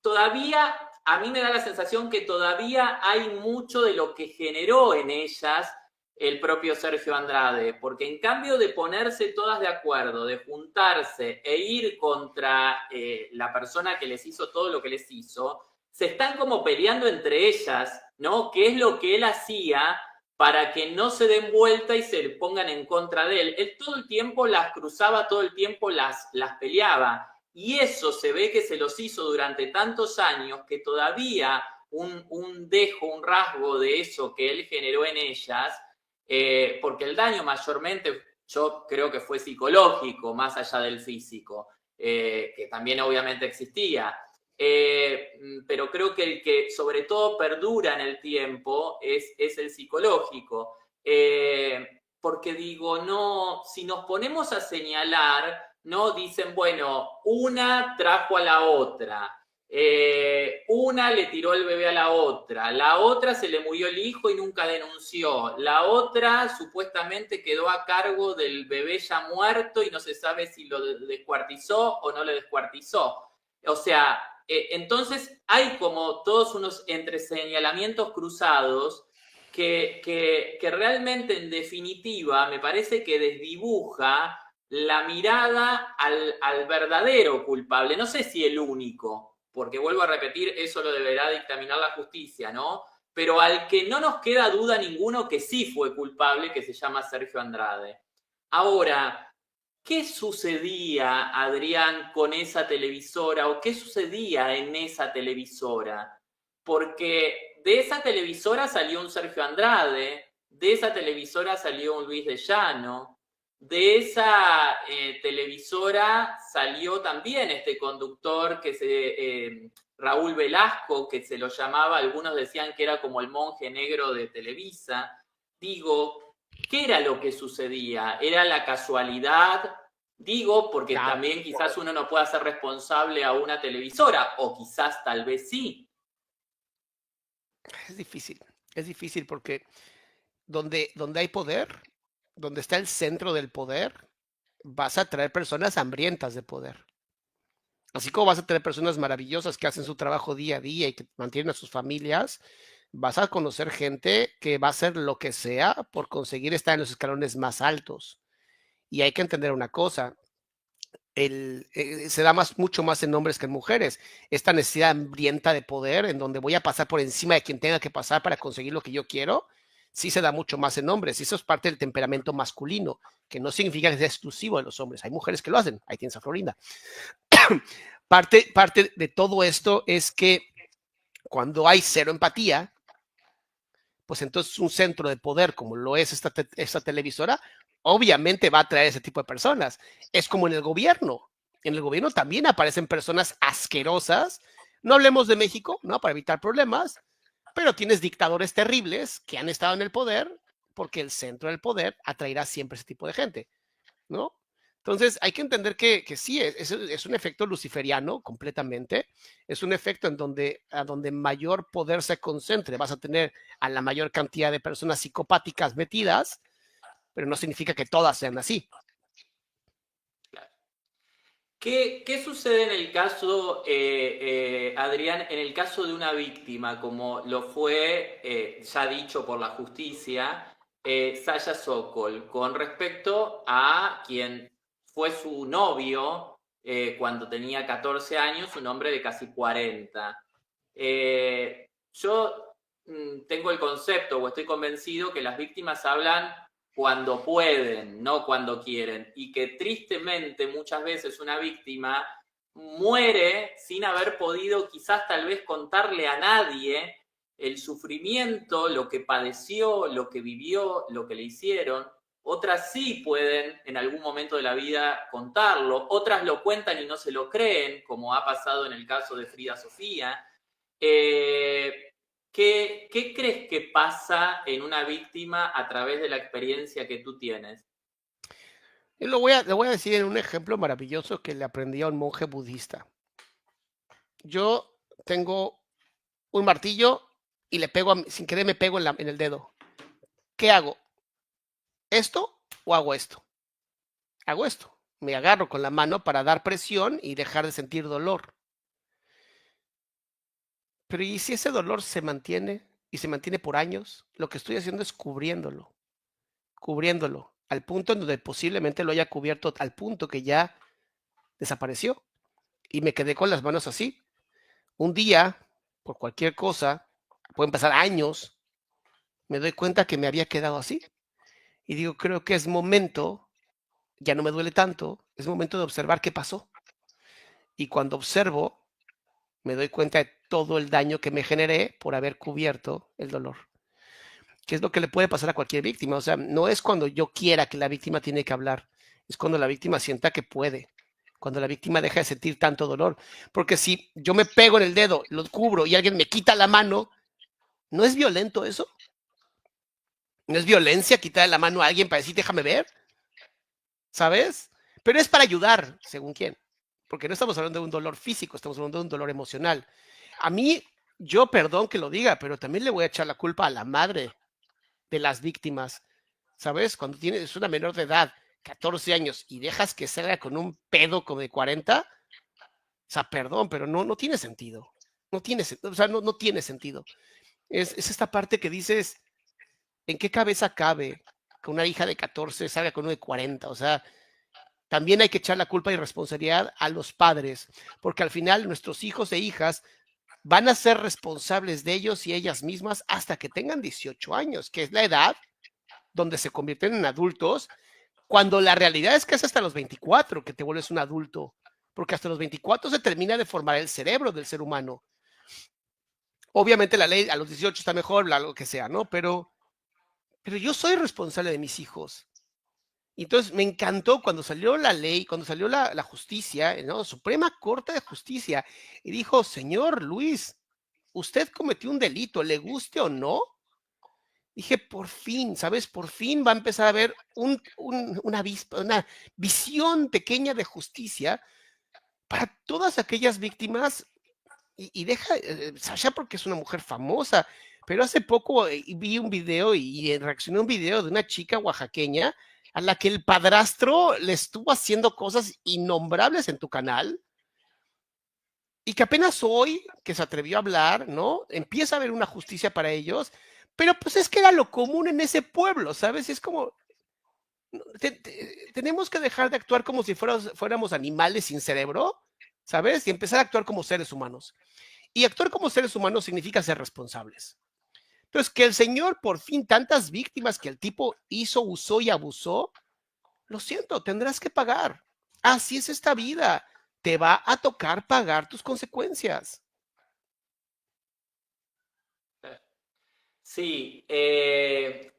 todavía, a mí me da la sensación que todavía hay mucho de lo que generó en ellas el propio Sergio Andrade, porque en cambio de ponerse todas de acuerdo, de juntarse e ir contra la persona que les hizo todo lo que les hizo, se están como peleando entre ellas, ¿no? ¿Qué es lo que él hacía para que no se den vuelta y se pongan en contra de él? Él todo el tiempo las cruzaba, todo el tiempo las peleaba. Y eso se ve que se los hizo durante tantos años que todavía un dejo, un rasgo de eso que él generó en ellas, porque el daño mayormente yo creo que fue psicológico, más allá del físico, que también obviamente existía. Pero creo que el que sobre todo perdura en el tiempo es el psicológico. Porque digo, no, si nos ponemos a señalar, no dicen, bueno, una trajo a la otra, una le tiró el bebé a la otra se le murió el hijo y nunca denunció, la otra supuestamente quedó a cargo del bebé ya muerto y no se sabe si lo descuartizó o no le descuartizó. O sea, entonces hay como todos unos entreseñalamientos cruzados que realmente en definitiva me parece que desdibuja la mirada al verdadero culpable. No sé si el único, porque vuelvo a repetir, eso lo deberá dictaminar la justicia, ¿no? Pero al que no nos queda duda ninguno que sí fue culpable, que se llama Sergio Andrade. Ahora, ¿qué sucedía, Adrián, con esa televisora o qué sucedía en esa televisora? Porque de esa televisora salió un Sergio Andrade, de esa televisora salió un Luis de Llano, de esa televisora salió también este conductor Raúl Velasco, que se lo llamaba, algunos decían que era como el monje negro de Televisa. Digo, ¿qué era lo que sucedía? ¿Era la casualidad? Digo, porque claro. también quizás uno no pueda ser responsable a una televisora, o quizás tal vez sí. es difícil porque donde hay poder, donde está el centro del poder, vas a traer personas hambrientas de poder. Así como vas a tener personas maravillosas que hacen su trabajo día a día y que mantienen a sus familias, vas a conocer gente que va a hacer lo que sea por conseguir estar en los escalones más altos. Y hay que entender una cosa, se da mucho más en hombres que en mujeres. Esta necesidad hambrienta de poder, en donde voy a pasar por encima de quien tenga que pasar para conseguir lo que yo quiero, sí se da mucho más en hombres. Y eso es parte del temperamento masculino, que no significa que sea exclusivo de los hombres. Hay mujeres que lo hacen. Ahí tienes a Florinda. Parte de todo esto es que cuando hay cero empatía, pues entonces un centro de poder como lo es esta televisora, obviamente va a atraer ese tipo de personas. Es como en el gobierno. En el gobierno también aparecen personas asquerosas. No hablemos de México, ¿no? Para evitar problemas, pero tienes dictadores terribles que han estado en el poder porque el centro del poder atraerá siempre ese tipo de gente, ¿no? Entonces hay que entender que sí, es un efecto luciferiano completamente, es un efecto en donde a donde mayor poder se concentre, vas a tener a la mayor cantidad de personas psicopáticas metidas, pero no significa que todas sean así. ¿Qué sucede en el caso, Adrián, en el caso de una víctima, como lo fue ya dicho por la justicia, Saya Sokol, con respecto a quien fue su novio cuando tenía 14 años, un hombre de casi 40? Yo tengo el concepto o estoy convencido que las víctimas hablan cuando pueden, no cuando quieren, y que tristemente muchas veces una víctima muere sin haber podido quizás tal vez contarle a nadie el sufrimiento, lo que padeció, lo que vivió, lo que le hicieron. Otras sí pueden en algún momento de la vida contarlo, otras lo cuentan y no se lo creen, como ha pasado en el caso de Frida Sofía. ¿Qué crees que pasa en una víctima a través de la experiencia que tú tienes? Y le voy a decir en un ejemplo maravilloso que le aprendí a un monje budista. Yo tengo un martillo y le pego, sin querer me pego en el dedo. ¿Qué hago? ¿Esto o hago esto? Hago esto. Me agarro con la mano para dar presión y dejar de sentir dolor. Pero ¿y si ese dolor se mantiene y se mantiene por años? Lo que estoy haciendo es cubriéndolo, al punto en donde posiblemente lo haya cubierto al punto que ya desapareció y me quedé con las manos así. Un día, por cualquier cosa, pueden pasar años, me doy cuenta que me había quedado así y digo, creo que es momento, ya no me duele tanto, es momento de observar qué pasó. Y cuando observo, me doy cuenta de todo el daño que me generé por haber cubierto el dolor. ¿Qué es lo que le puede pasar a cualquier víctima? O sea, no es cuando yo quiera que la víctima tiene que hablar, es cuando la víctima sienta que puede, cuando la víctima deja de sentir tanto dolor. Porque si yo me pego en el dedo, lo cubro y alguien me quita la mano, ¿no es violento eso? ¿No es violencia quitarle la mano a alguien para decir, déjame ver? ¿Sabes? Pero es para ayudar, según quién. Porque no estamos hablando de un dolor físico, estamos hablando de un dolor emocional. A mí, yo perdón que lo diga, pero también le voy a echar la culpa a la madre de las víctimas. ¿Sabes? Cuando tienes una menor de edad, 14 años, y dejas que salga con un pedo como de 40, o sea, perdón, pero no tiene sentido. No tiene, o sea, no tiene sentido. Es esta parte que dices, ¿en qué cabeza cabe que una hija de 14 salga con uno de 40? O sea, también hay que echar la culpa y responsabilidad a los padres, porque al final nuestros hijos e hijas van a ser responsables de ellos y ellas mismas hasta que tengan 18 años, que es la edad donde se convierten en adultos, cuando la realidad es que es hasta los 24 que te vuelves un adulto, porque hasta los 24 se termina de formar el cerebro del ser humano. Obviamente la ley a los 18 está mejor, lo que sea, ¿no? Pero yo soy responsable de mis hijos. Y entonces me encantó cuando salió la ley, cuando salió la justicia, ¿no? Suprema Corte de Justicia, y dijo, señor Luis, usted cometió un delito, le guste o no. Dije, por fin, ¿sabes? Por fin va a empezar a haber una visión pequeña de justicia para todas aquellas víctimas. Y deja, Sasha porque es una mujer famosa, Pero hace poco vi un video y reaccioné a un video de una chica oaxaqueña a la que el padrastro le estuvo haciendo cosas innombrables en tu canal y que apenas hoy que se atrevió a hablar, ¿no? Empieza a haber una justicia para ellos, pero pues es que era lo común en ese pueblo, ¿sabes? Es como, tenemos que dejar de actuar como si fuéramos animales sin cerebro, ¿sabes? Y empezar a actuar como seres humanos. Y actuar como seres humanos significa ser responsables. Entonces, que el Señor, por fin, tantas víctimas que el tipo hizo, usó y abusó, lo siento, tendrás que pagar. Así es esta vida. Te va a tocar pagar tus consecuencias. Sí,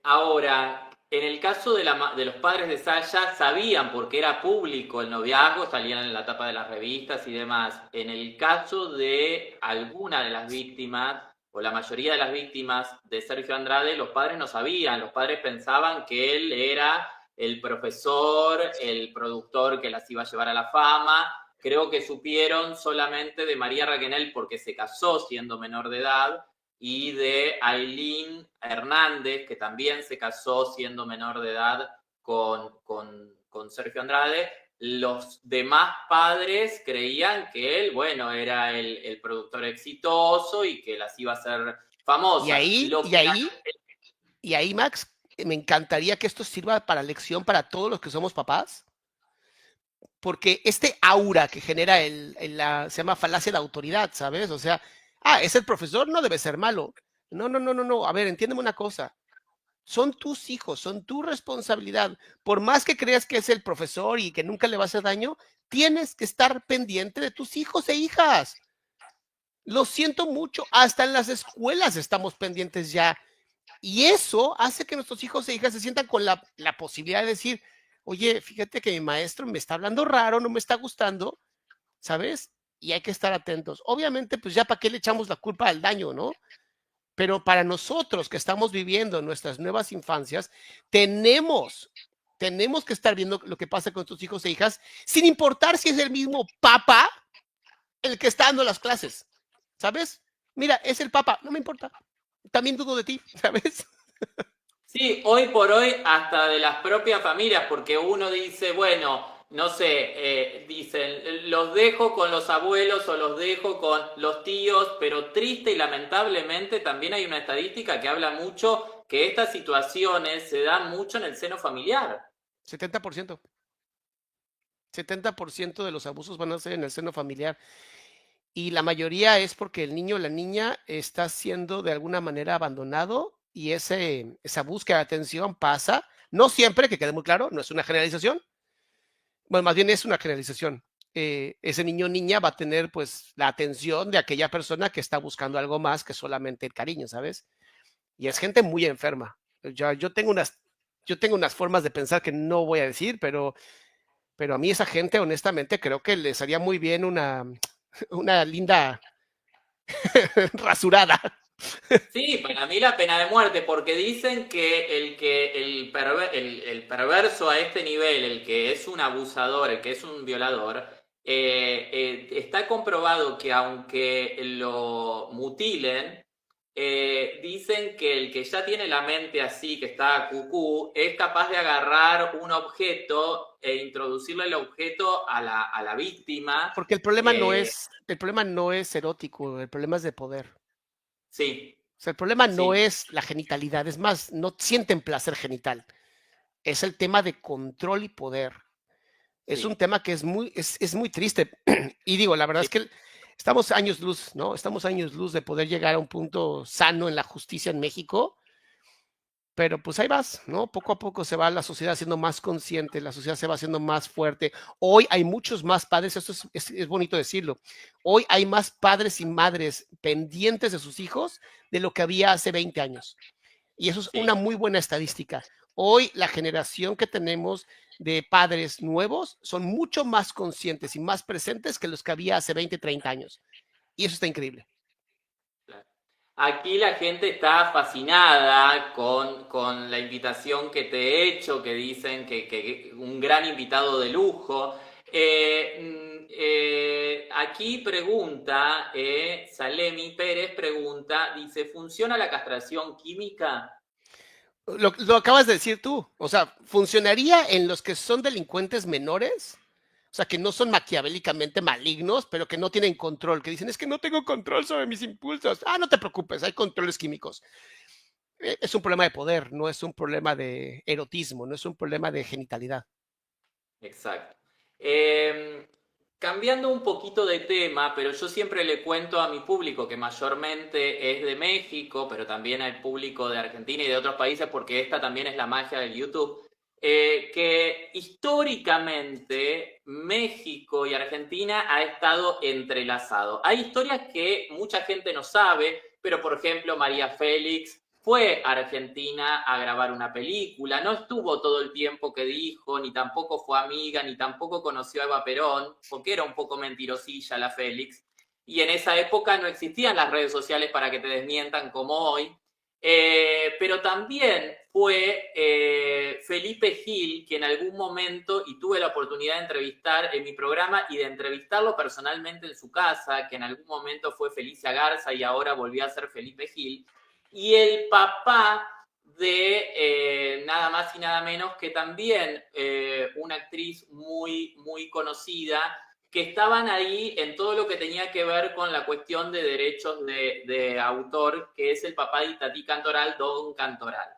ahora, en el caso de los padres de Sasha, sabían porque era público el noviazgo, salían en la tapa de las revistas y demás. En el caso de alguna de las víctimas, o la mayoría de las víctimas de Sergio Andrade, los padres no sabían, los padres pensaban que él era el profesor, el productor que las iba a llevar a la fama. Creo que supieron solamente de María Raquenel porque se casó siendo menor de edad y de Aileen Hernández, que también se casó siendo menor de edad con Sergio Andrade. Los demás padres creían que él, bueno, era el productor exitoso y que las iba a hacer Y famosas. ahí, Lo y que ahí, y ahí, Max, me encantaría que esto sirva para lección para todos los que somos papás, porque este aura que genera se llama falacia de autoridad, ¿sabes? O sea, es el profesor, no debe ser malo. No, no, no, no, no. A ver, entiéndeme una cosa. Son tus hijos, son tu responsabilidad. Por más que creas que es el profesor y que nunca le va a hacer daño, tienes que estar pendiente de tus hijos e hijas. Lo siento mucho, hasta en las escuelas estamos pendientes ya. Y eso hace que nuestros hijos e hijas se sientan con la posibilidad de decir, oye, fíjate que mi maestro me está hablando raro, no me está gustando, ¿sabes? Y hay que estar atentos. Obviamente, pues ya para qué le echamos la culpa al daño, ¿no? Pero para nosotros que estamos viviendo nuestras nuevas infancias, tenemos que estar viendo lo que pasa con nuestros hijos e hijas, sin importar si es el mismo papa el que está dando las clases, ¿sabes? Mira, es el papa, no me importa. También dudo de ti, ¿sabes? Sí, hoy por hoy hasta de las propias familias, porque uno dice, bueno, no sé, dicen, los dejo con los abuelos o los dejo con los tíos, pero triste y lamentablemente también hay una estadística que habla mucho que estas situaciones se dan mucho en el seno familiar. 70%. 70% de los abusos van a ser en el seno familiar. Y la mayoría es porque el niño o la niña está siendo de alguna manera abandonado y esa búsqueda de atención pasa, no siempre, que quede muy claro, no es una generalización, bueno, más bien es una generalización. Ese niño o niña va a tener pues la atención de aquella persona que está buscando algo más que solamente el cariño, ¿sabes? Y es gente muy enferma. Yo tengo unas formas de pensar que no voy a decir, pero a mí esa gente, honestamente, creo que les haría muy bien una linda rasurada. Sí, para mí la pena de muerte, porque dicen que el perverso a este nivel, el que es un abusador, el que es un violador, está comprobado que aunque lo mutilen, dicen que el que ya tiene la mente así, que está cucú, es capaz de agarrar un objeto e introducirle el objeto a la víctima. Porque el problema no es erótico, el problema es de poder. Sí, O sea, el problema no sí, es la genitalidad, es más, no sienten placer genital. Es el tema de control y poder. Es un sí, tema que es muy triste. Y digo, la verdad sí. es que estamos años luz, ¿no? Estamos años luz de poder llegar a un punto sano en la justicia en México, pero pues ahí vas, ¿no? Poco a poco se va la sociedad haciendo más consciente, la sociedad se va haciendo más fuerte. Hoy hay muchos más padres, esto es bonito decirlo, hoy hay más padres y madres pendientes de sus hijos de lo que había hace 20 años. Y eso es una Sí. muy buena estadística. Hoy la generación que tenemos de padres nuevos son mucho más conscientes y más presentes que los que había hace 20, 30 años. Y eso está increíble. Aquí la gente está fascinada con la invitación que te he hecho, que dicen que un gran invitado de lujo. aquí pregunta, Salemi Pérez pregunta, dice, ¿funciona la castración química? Lo acabas de decir tú. O sea, ¿funcionaría en los que son delincuentes menores? O sea, que no son maquiavélicamente malignos, pero que no tienen control, que dicen, es que no tengo control sobre mis impulsos. Ah, no te preocupes, hay controles químicos. Es un problema de poder, no es un problema de erotismo, no es un problema de genitalidad. Exacto. Cambiando un poquito de tema, pero yo siempre le cuento a mi público que mayormente es de México, pero también al público de Argentina y de otros países, porque esta también es la magia del YouTube, que históricamente México y Argentina ha estado entrelazado. Hay historias que mucha gente no sabe, pero por ejemplo María Félix fue a Argentina a grabar una película, no estuvo todo el tiempo que dijo, ni tampoco fue amiga, ni tampoco conoció a Eva Perón, porque era un poco mentirosilla la Félix, y en esa época no existían las redes sociales para que te desmientan como hoy, pero también fue Felipe Gil, que en algún momento, y tuve la oportunidad de entrevistar en mi programa y de entrevistarlo personalmente en su casa, que en algún momento fue Felicia Garza y ahora volvió a ser Felipe Gil, y el papá de nada más y nada menos que también una actriz muy, muy conocida, que estaban ahí en todo lo que tenía que ver con la cuestión de derechos de autor, que es el papá de Itatí Cantoral, Don Cantoral.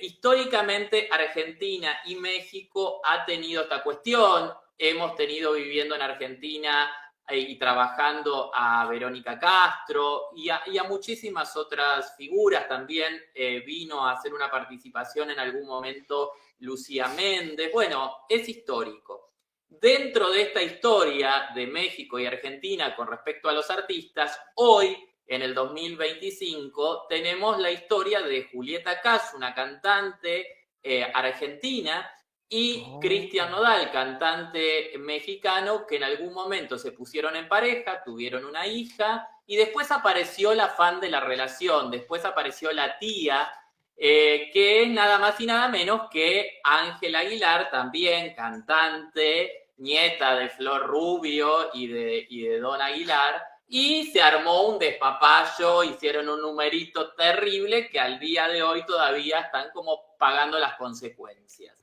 Históricamente Argentina y México ha tenido esta cuestión, hemos tenido viviendo en Argentina y trabajando a Verónica Castro y a muchísimas otras figuras también. Vino a hacer una participación en algún momento Lucía Méndez. Bueno, es histórico. Dentro de esta historia de México y Argentina con respecto a los artistas, hoy, en el 2025, tenemos la historia de Julieta Cass, una cantante argentina, y Cristian Nodal, cantante mexicano, que en algún momento se pusieron en pareja, tuvieron una hija, y después apareció la fan de la relación, después apareció la tía, que es nada más y nada menos que Ángela Aguilar, también cantante, nieta de Flor Rubio y de Don Aguilar, y se armó un despapayo, hicieron un numerito terrible que al día de hoy todavía están como pagando las consecuencias.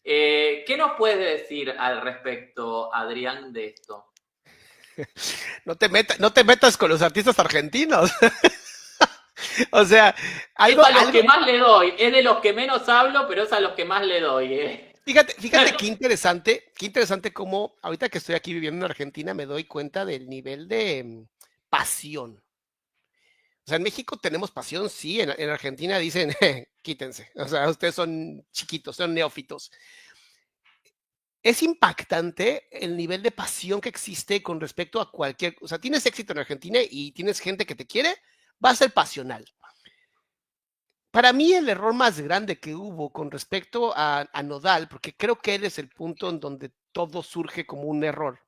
¿Qué nos puedes decir al respecto, Adrián, de esto? No te metas con los artistas argentinos. O sea, Es a los algo, que más le doy, es de los que menos hablo, pero es a los que más le doy. fíjate qué interesante cómo ahorita que estoy aquí viviendo en Argentina me doy cuenta del nivel de pasión. O sea, en México tenemos pasión, sí, en Argentina dicen, quítense, o sea, ustedes son chiquitos, son neófitos. Es impactante el nivel de pasión que existe con respecto a cualquier, o sea, tienes éxito en Argentina y tienes gente que te quiere, va a ser pasional. Para mí el error más grande que hubo con respecto a Nodal, porque creo que él es el punto en donde todo surge como un error,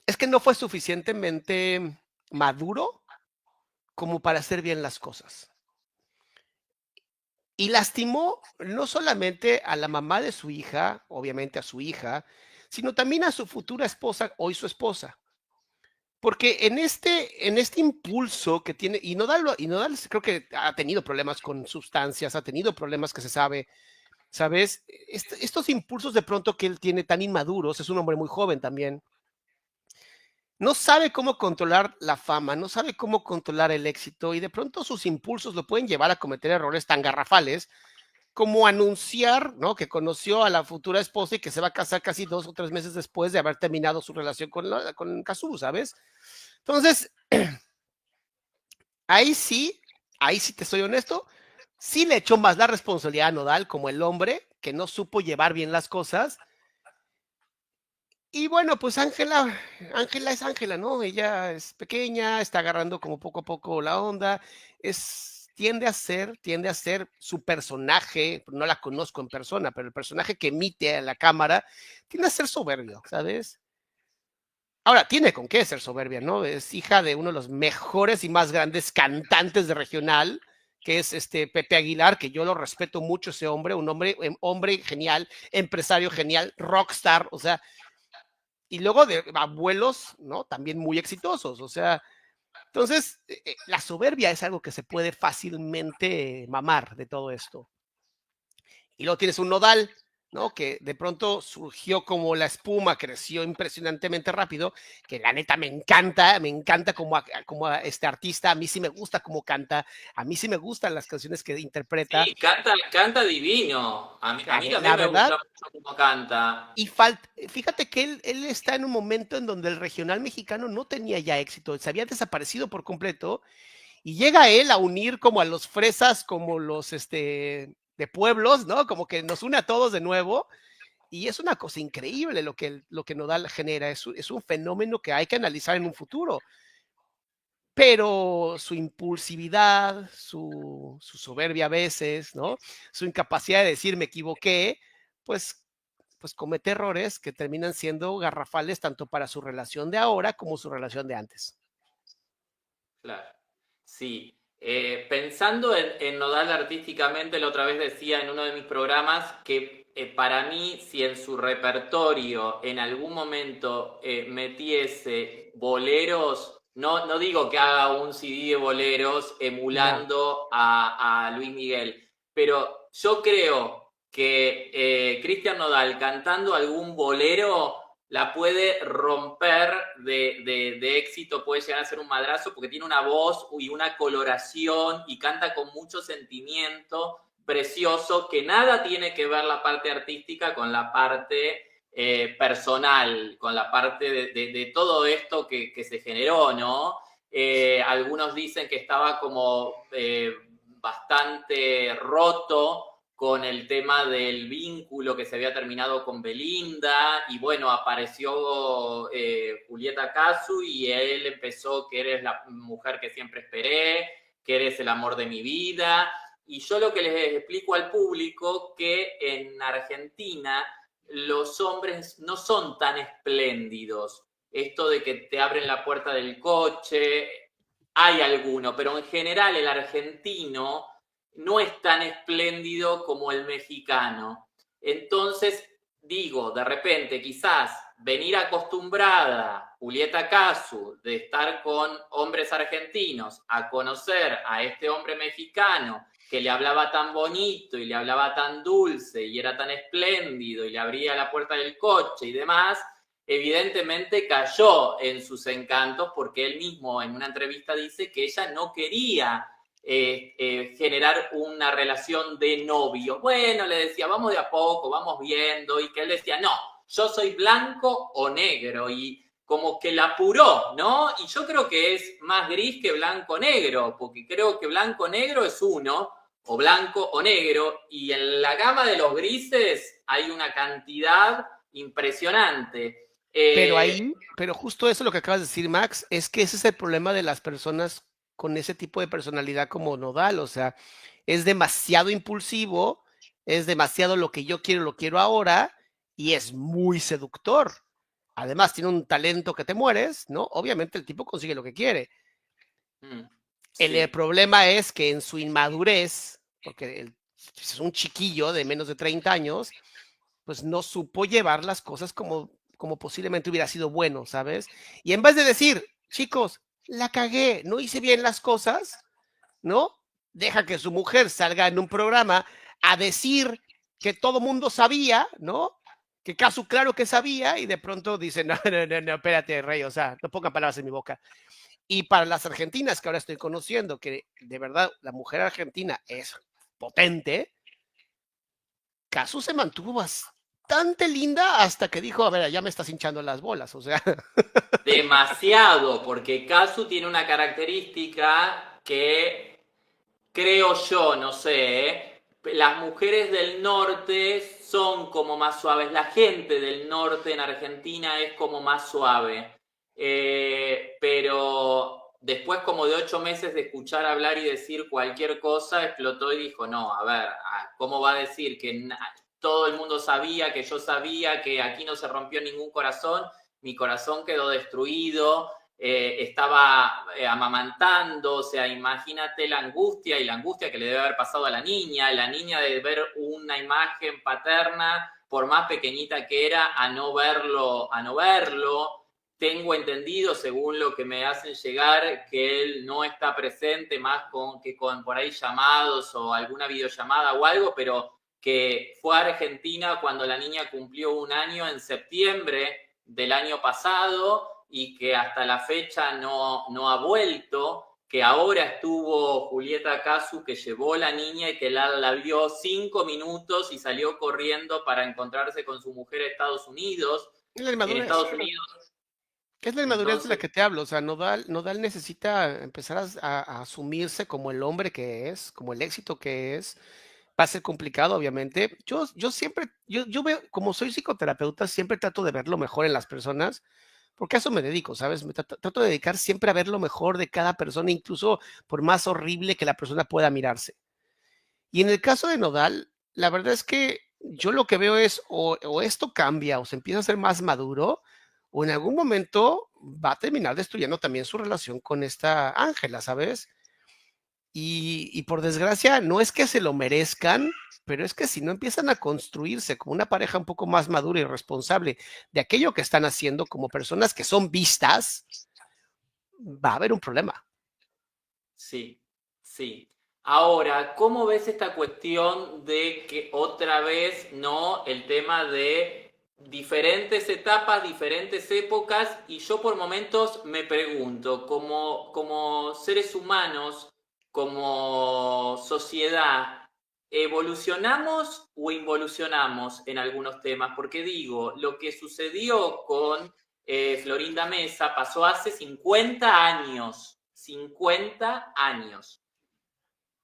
es que no fue suficientemente maduro como para hacer bien las cosas. Y lastimó no solamente a la mamá de su hija, obviamente a su hija, sino también a su futura esposa, hoy su esposa. Porque en este impulso que tiene, y Nodal creo que ha tenido problemas con sustancias, ha tenido problemas que se sabe, ¿sabes? Estos impulsos de pronto que él tiene tan inmaduros, es un hombre muy joven también, no sabe cómo controlar la fama, no sabe cómo controlar el éxito y de pronto sus impulsos lo pueden llevar a cometer errores tan garrafales como anunciar, ¿no? Que conoció a la futura esposa y que se va a casar casi 2 o 3 meses después de haber terminado su relación con Cazzu, ¿sabes? Entonces, ahí sí, ahí sí te soy honesto, sí le echó más la responsabilidad a Nodal como el hombre que no supo llevar bien las cosas. Y bueno, pues Ángela es Ángela, ¿no? Ella es pequeña, está agarrando como poco a poco la onda, tiende a ser su personaje, no la conozco en persona, pero el personaje que emite a la cámara tiende a ser soberbio, ¿sabes? Ahora, tiene con qué ser soberbia, ¿no? Es hija de uno de los mejores y más grandes cantantes de regional, que es Pepe Aguilar, que yo lo respeto mucho ese hombre, un hombre genial, empresario genial, rockstar, o sea, y luego de abuelos, ¿no? También muy exitosos, o sea, entonces la soberbia es algo que se puede fácilmente mamar de todo esto. Y luego tienes un Nodal, ¿no? Que de pronto surgió como la espuma, creció impresionantemente rápido, que la neta me encanta como este artista, a mí sí me gusta cómo canta, a mí sí me gustan las canciones que interpreta. Sí, canta divino. A mí también La me gusta verdad, mucho cómo canta. y fíjate que él está en un momento en donde el regional mexicano no tenía ya éxito, se había desaparecido por completo, y llega él a unir como a los fresas, como los de pueblos, ¿no? Como que nos une a todos de nuevo. Y es una cosa increíble lo que Nodal genera, es un fenómeno que hay que analizar en un futuro, pero su impulsividad, su soberbia a veces, ¿no? Su incapacidad de decir me equivoqué, pues, pues comete errores que terminan siendo garrafales tanto para su relación de ahora como su relación de antes. Claro. Sí. Pensando en Nodal artísticamente, la otra vez decía en uno de mis programas que para mí, si en su repertorio en algún momento metiese boleros, no digo que haga un CD de boleros No, emulando a Luis Miguel, pero yo creo que Cristian Nodal cantando algún bolero la puede romper de éxito, puede llegar a ser un madrazo porque tiene una voz y una coloración y canta con mucho sentimiento precioso que nada tiene que ver la parte artística con la parte personal, con la parte de todo esto que se generó, ¿no? Algunos dicen que estaba como bastante roto con el tema del vínculo que se había terminado con Belinda, y bueno, apareció Julieta Casu y él empezó que eres la mujer que siempre esperé, que eres el amor de mi vida, y yo lo que les explico al público que en Argentina los hombres no son tan espléndidos, esto de que te abren la puerta del coche, hay alguno, pero en general el argentino no es tan espléndido como el mexicano. Entonces, digo, de repente, quizás venir acostumbrada Julieta Casu de estar con hombres argentinos a conocer a este hombre mexicano que le hablaba tan bonito y le hablaba tan dulce y era tan espléndido y le abría la puerta del coche y demás, evidentemente cayó en sus encantos porque él mismo en una entrevista dice que ella no quería generar una relación de novio. Bueno, le decía, vamos de a poco, vamos viendo, y que él decía, no, yo soy blanco o negro, y como que la apuró, ¿no? Y yo creo que es más gris que blanco-negro, porque creo que blanco-negro es uno, o blanco o negro, y en la gama de los grises hay una cantidad impresionante. pero justo eso lo que acabas de decir, Max, es que ese es el problema de las personas con ese tipo de personalidad como Nodal, o sea, es demasiado impulsivo, es demasiado lo que yo quiero, lo quiero ahora, y es muy seductor. Además, tiene un talento que te mueres, ¿no? Obviamente el tipo consigue lo que quiere. El Sí. problema es que en su inmadurez, porque es un chiquillo de menos de 30 años, pues no supo llevar las cosas como posiblemente hubiera sido bueno, ¿sabes? Y en vez de decir, chicos, la cagué, no hice bien las cosas, ¿no? Deja que su mujer salga en un programa a decir que todo mundo sabía, ¿no? Que Casu claro que sabía y de pronto dice, no, espérate, rey, o sea, no pongan palabras en mi boca. Y para las argentinas que ahora estoy conociendo, que de verdad la mujer argentina es potente, Casu se mantuvo bastante linda hasta que dijo, a ver, ya me estás hinchando las bolas, o sea. Demasiado, porque Kazu tiene una característica que creo yo, no sé, las mujeres del norte son como más suaves, la gente del norte en Argentina es como más suave. Pero después como de 8 meses de escuchar hablar y decir cualquier cosa, explotó y dijo, no, a ver, ¿cómo va a decir que todo el mundo sabía, que yo sabía, que aquí no se rompió ningún corazón? Mi corazón quedó destruido, estaba amamantando, o sea, imagínate la angustia y la angustia que le debe haber pasado a la niña de ver una imagen paterna por más pequeñita que era, a no verlo, a no verlo. Tengo entendido, según lo que me hacen llegar, que él no está presente más que con por ahí llamados o alguna videollamada o algo, pero que fue a Argentina cuando la niña cumplió 1 año en septiembre del año pasado y que hasta la fecha no ha vuelto, que ahora estuvo Julieta Casu, que llevó la niña y que la vio 5 minutos y salió corriendo para encontrarse con su mujer en Estados Unidos. Es la En inmadurez. Estados Unidos. Es la inmadurez de la Entonces, que te hablo. O sea, Nodal necesita empezar a asumirse como el hombre que es, como el éxito que es. Va a ser complicado, obviamente. Yo siempre, yo veo, como soy psicoterapeuta, siempre trato de ver lo mejor en las personas, porque a eso me dedico, ¿sabes? Trato de dedicar siempre a ver lo mejor de cada persona, incluso por más horrible que la persona pueda mirarse. Y en el caso de Nodal, la verdad es que yo lo que veo es o esto cambia o se empieza a ser más maduro, o en algún momento va a terminar destruyendo también su relación con esta Ángela, ¿sabes? Y por desgracia, no es que se lo merezcan, pero es que si no empiezan a construirse como una pareja un poco más madura y responsable de aquello que están haciendo como personas que son vistas, va a haber un problema. sí, sí. Ahora, ¿cómo ves esta cuestión de que otra vez, no, el tema de diferentes etapas, diferentes épocas? Y yo por momentos me pregunto, como seres humanos, como sociedad, ¿evolucionamos o involucionamos en algunos temas? Porque digo, lo que sucedió con Florinda Mesa pasó hace 50 años. 50 años.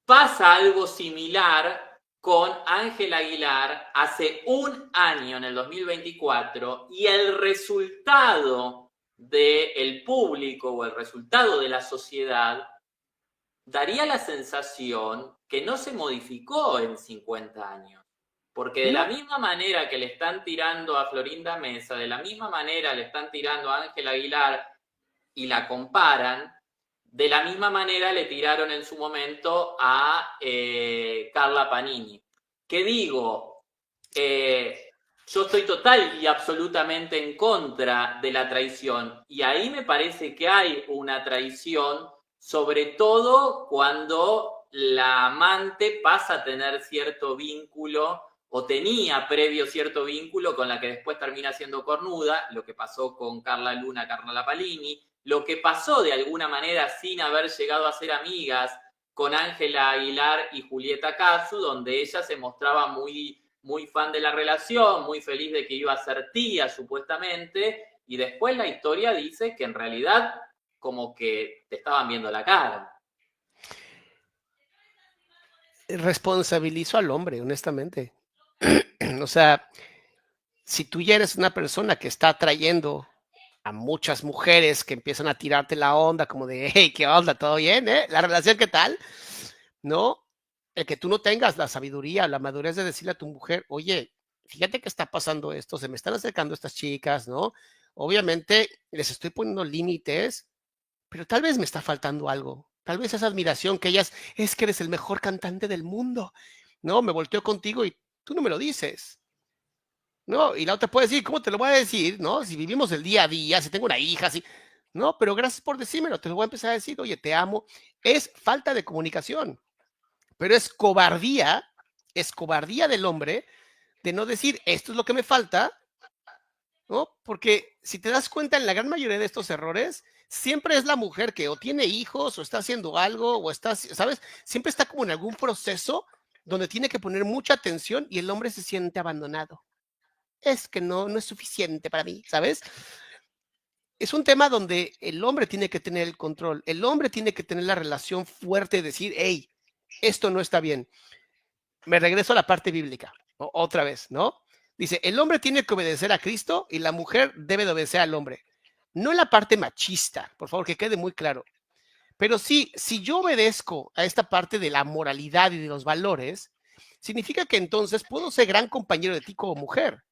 Pasa algo similar con Ángela Aguilar hace 1 año, en el 2024, y el resultado del público o el resultado de la sociedad daría la sensación que no se modificó en 50 años. Porque de la No, misma manera que le están tirando a Florinda Mesa, de la misma manera le están tirando a Ángela Aguilar y la comparan, de la misma manera le tiraron en su momento a Carla Panini. ¿Qué digo? Yo estoy total y absolutamente en contra de la traición. Y ahí me parece que hay una traición, sobre todo cuando la amante pasa a tener cierto vínculo o tenía previo cierto vínculo con la que después termina siendo cornuda, lo que pasó con Carla Luna, Carla Palini, lo que pasó de alguna manera sin haber llegado a ser amigas con Ángela Aguilar y Julieta Casu, donde ella se mostraba muy fan de la relación, muy feliz de que iba a ser tía supuestamente, y después la historia dice que en realidad como que te estaban viendo la cara. responsabilizo al hombre, honestamente. O sea, si tú ya eres una persona que está atrayendo a muchas mujeres que empiezan a tirarte la onda, como de, hey, ¿qué onda? ¿Todo bien? ¿La relación qué tal? ¿No? El que tú no tengas la sabiduría, la madurez de decirle a tu mujer, oye, fíjate que está pasando esto, se me están acercando estas chicas, ¿no? Obviamente les estoy poniendo límites, pero tal vez me está faltando algo. Tal vez esa admiración que ellas, es que eres el mejor cantante del mundo, ¿no? Me volteo contigo y tú no me lo dices. No, y la otra puede decir, ¿cómo te lo voy a decir? ¿No? Si vivimos el día a día, si tengo una hija, si... No, pero gracias por decírmelo, te lo voy a empezar a decir, oye, te amo. Es falta de comunicación, pero es cobardía del hombre de no decir, esto es lo que me falta, ¿no? Porque si te das cuenta, en la gran mayoría de estos errores, siempre es la mujer que o tiene hijos o está haciendo algo o está, ¿sabes? Siempre está como en algún proceso donde tiene que poner mucha atención y el hombre se siente abandonado. Es que no es suficiente para mí, ¿sabes? Es un tema donde el hombre tiene que tener el control, el hombre tiene que tener la relación fuerte de decir, hey, esto no está bien. Me regreso a la parte bíblica, otra vez, ¿no? Dice, el hombre tiene que obedecer a Cristo y la mujer debe de obedecer al hombre. No en la parte machista, por favor, que quede muy claro. Pero sí, si yo obedezco a esta parte de la moralidad y de los valores, significa que entonces puedo ser gran compañero de ti como mujer.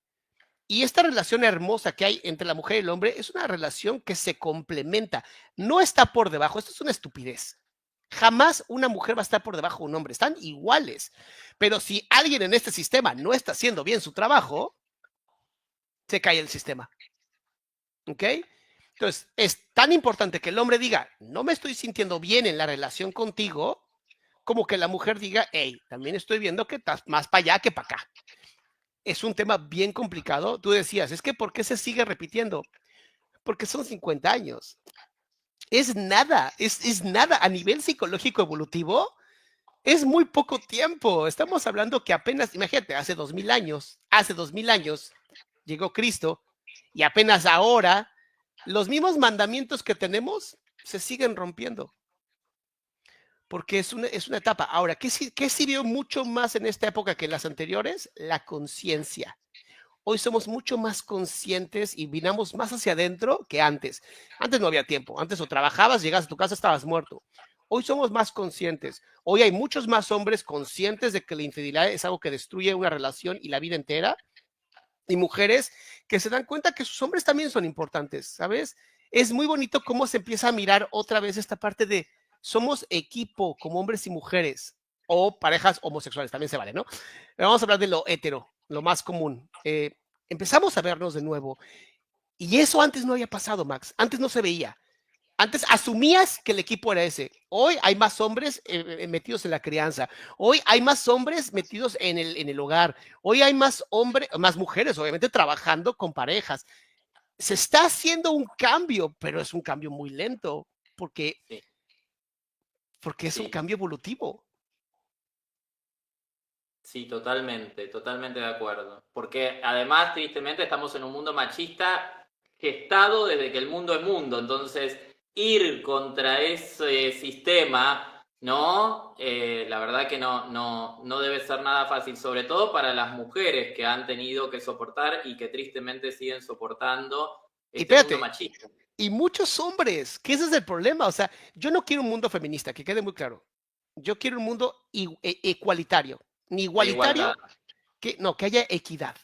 Y esta relación hermosa que hay entre la mujer y el hombre es una relación que se complementa, no está por debajo, esto es una estupidez. Jamás una mujer va a estar por debajo de un hombre, están iguales. Pero si alguien en este sistema no está haciendo bien su trabajo, se cae el sistema. ¿Ok? Entonces, es tan importante que el hombre diga, no me estoy sintiendo bien en la relación contigo, como que la mujer diga, hey, también estoy viendo que estás más para allá que para acá. Es un tema bien complicado. Tú decías, es que ¿por qué se sigue repitiendo? Porque son 50 años. Es nada, es nada a nivel psicológico evolutivo. Es muy poco tiempo. Estamos hablando que apenas, imagínate, hace 2000 años llegó Cristo y apenas ahora los mismos mandamientos que tenemos se siguen rompiendo porque es una etapa. Ahora, ¿qué sirvió mucho más en esta época que en las anteriores? La conciencia. Hoy somos mucho más conscientes y vinamos más hacia adentro que antes. Antes no había tiempo. Antes o trabajabas, llegabas a tu casa, estabas muerto. Hoy somos más conscientes. Hoy hay muchos más hombres conscientes de que la infidelidad es algo que destruye una relación y la vida entera. Y mujeres que se dan cuenta que sus hombres también son importantes, ¿sabes? Es muy bonito cómo se empieza a mirar otra vez esta parte de somos equipo como hombres y mujeres o parejas homosexuales, también se vale, ¿no? Vamos a hablar de lo hetero, lo más común. Empezamos a vernos de nuevo. Y eso antes no había pasado, Max. Antes no se veía. Antes asumías que el equipo era ese. Hoy hay más hombres metidos en la crianza. Hoy hay más hombres metidos en el hogar. Hoy hay más hombres, más mujeres, obviamente, trabajando con parejas. Se está haciendo un cambio, pero es un cambio muy lento porque, Sí, porque es un sí, cambio evolutivo. sí, totalmente, totalmente de acuerdo. Porque además, tristemente, estamos en un mundo machista gestado desde que el mundo es mundo. Entonces, ir contra ese sistema, ¿no? La verdad que no debe ser nada fácil, sobre todo para las mujeres que han tenido que soportar y que tristemente siguen soportando Y este mundo espérate, machista. y muchos hombres, que ese es el problema. O sea, yo no quiero un mundo feminista, que quede muy claro. Yo quiero un mundo igualitario. Ni De igualdad, igualitario, que haya equidad.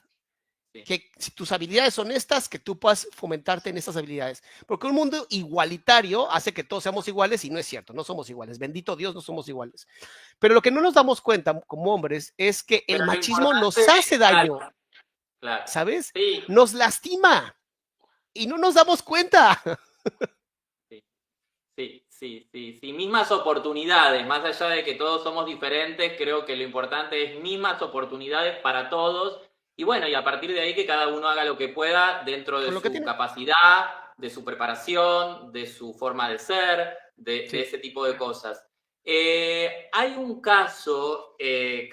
sí. Que si tus habilidades son estas, que tú puedas fomentarte en estas habilidades. Porque un mundo igualitario hace que todos seamos iguales y no es cierto, no somos iguales. Bendito Dios, no somos iguales. Pero lo que no nos damos cuenta como hombres es que el Pero lo machismo importante, nos hace claro, daño, claro. ¿sabes? Sí, Nos lastima y no nos damos cuenta. sí. Sí, sí, sí, sí, mismas oportunidades, más allá de que todos somos diferentes, creo que lo importante es mismas oportunidades para todos y bueno, y a partir de ahí que cada uno haga lo que pueda dentro de Con lo que su tiene. capacidad, de su preparación, de su forma de ser, de Sí. ese tipo de cosas. Hay un caso,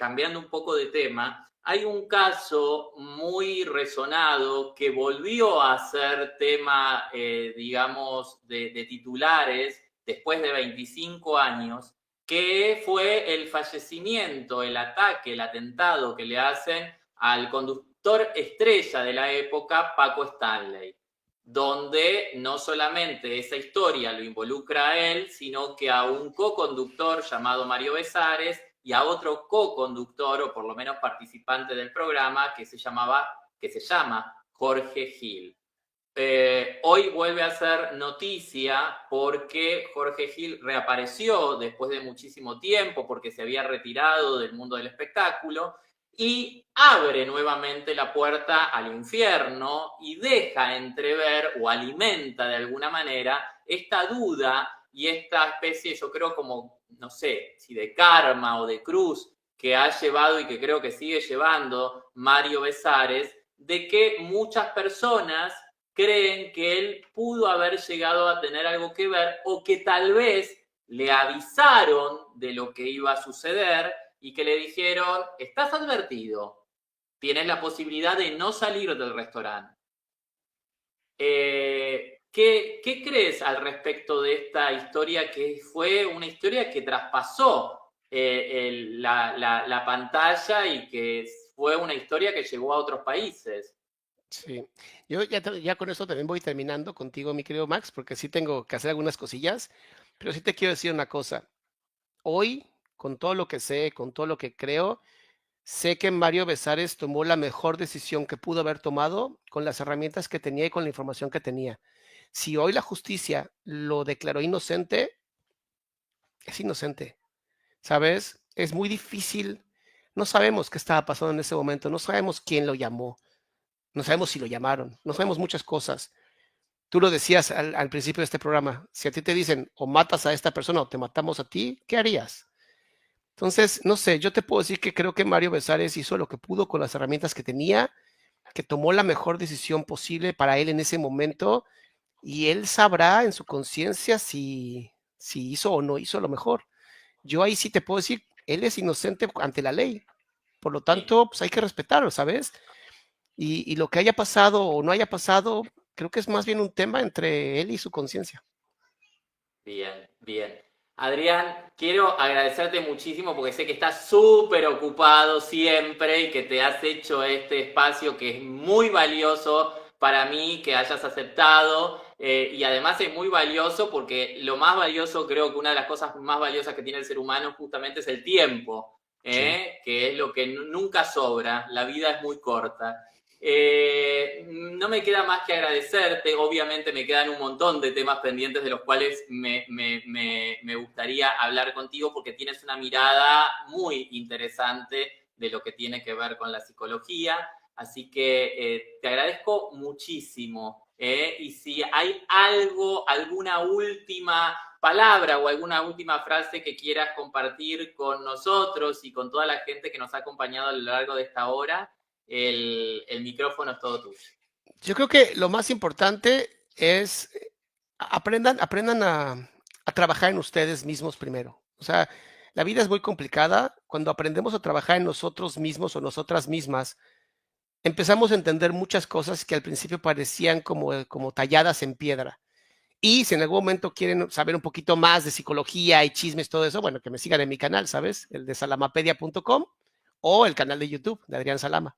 cambiando un poco de tema, hay un caso muy resonado que volvió a ser tema, digamos, de titulares después de 25 años, que fue el fallecimiento, el ataque, el atentado que le hacen al conductor estrella de la época, Paco Stanley, donde no solamente esa historia lo involucra a él, sino que a un co-conductor llamado Mario Besares y a otro co-conductor, o por lo menos participante del programa, que se llama Jorge Gil. Hoy vuelve a ser noticia porque Jorge Gil reapareció después de muchísimo tiempo, porque se había retirado del mundo del espectáculo, y abre nuevamente la puerta al infierno y deja entrever o alimenta de alguna manera esta duda y esta especie, yo creo como, no sé, si de karma o de cruz que ha llevado y que creo que sigue llevando Mario Besares, de que muchas personas creen que él pudo haber llegado a tener algo que ver o que tal vez le avisaron de lo que iba a suceder y que le dijeron, estás advertido, tienes la posibilidad de no salir del restaurante. ¿Qué crees al respecto de esta historia que fue una historia que traspasó la pantalla y que fue una historia que llegó a otros países? Sí. Yo ya con esto también voy terminando contigo, mi querido Max, porque sí tengo que hacer algunas cosillas, pero sí te quiero decir una cosa. Hoy, con todo lo que sé, con todo lo que creo, sé que Mario Besares tomó la mejor decisión que pudo haber tomado con las herramientas que tenía y con la información que tenía. Si hoy la justicia lo declaró inocente, es inocente, ¿sabes? Es muy difícil. No sabemos qué estaba pasando en ese momento, no sabemos quién lo llamó, no sabemos si lo llamaron, no sabemos muchas cosas. Tú lo decías al principio de este programa, si a ti te dicen o matas a esta persona o te matamos a ti, ¿qué harías? Entonces, no sé, yo te puedo decir que creo que Mario Besares hizo lo que pudo con las herramientas que tenía, que tomó la mejor decisión posible para él en ese momento y él sabrá en su conciencia si hizo o no hizo lo mejor. Yo ahí sí te puedo decir, él es inocente ante la ley, por lo tanto, pues hay que respetarlo, ¿sabes? Y lo que haya pasado o no haya pasado, creo que es más bien un tema entre él y su conciencia. Bien, bien. Adrián, quiero agradecerte muchísimo porque sé que estás súper ocupado siempre y que te has hecho este espacio que es muy valioso para mí, que hayas aceptado. Y además es muy valioso porque lo más valioso, creo que una de las cosas más valiosas que tiene el ser humano justamente es el tiempo, Sí. que es lo que nunca sobra. La vida es muy corta. No me queda más que agradecerte. Obviamente me quedan un montón de temas pendientes de los cuales me gustaría hablar contigo porque tienes una mirada muy interesante de lo que tiene que ver con la psicología. Así que te agradezco muchísimo. Y si hay algo, alguna última palabra o alguna última frase que quieras compartir con nosotros y con toda la gente que nos ha acompañado a lo largo de esta hora, el micrófono es todo tuyo. Yo creo que lo más importante es aprendan a trabajar en ustedes mismos primero. O sea, la vida es muy complicada. Cuando aprendemos a trabajar en nosotros mismos o nosotras mismas, empezamos a entender muchas cosas que al principio parecían como talladas en piedra. Y si en algún momento quieren saber un poquito más de psicología y chismes, todo eso, bueno, que me sigan en mi canal, ¿sabes? El de salamapedia.com o el canal de YouTube de Adrián Salama.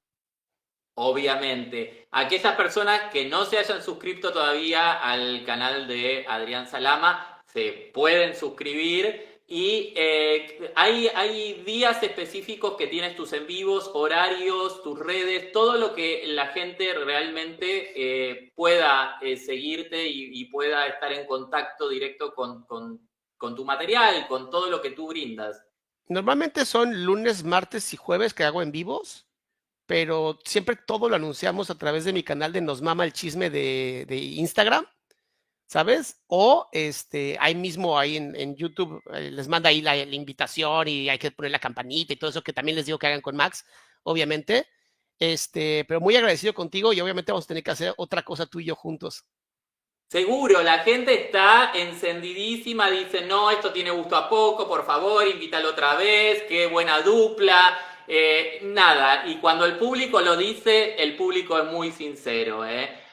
Obviamente, aquellas personas que no se hayan suscrito todavía al canal de Adrián Salama se pueden suscribir y hay días específicos que tienes tus en vivos, horarios, tus redes, todo lo que la gente realmente pueda seguirte y pueda estar en contacto directo con tu material, con todo lo que tú brindas. Normalmente son lunes, martes y jueves que hago en vivos, pero siempre todo lo anunciamos a través de mi canal de Nos Mama el Chisme de Instagram, ¿sabes? O ahí mismo, ahí en YouTube, les manda ahí la invitación y hay que poner la campanita y todo eso que también les digo que hagan con Max, obviamente. Pero muy agradecido contigo y obviamente vamos a tener que hacer otra cosa tú y yo juntos. Seguro, la gente está encendidísima, dice, no, esto tiene gusto a poco, por favor, invítalo otra vez, qué buena dupla. Nada, y cuando el público lo dice, el público es muy sincero.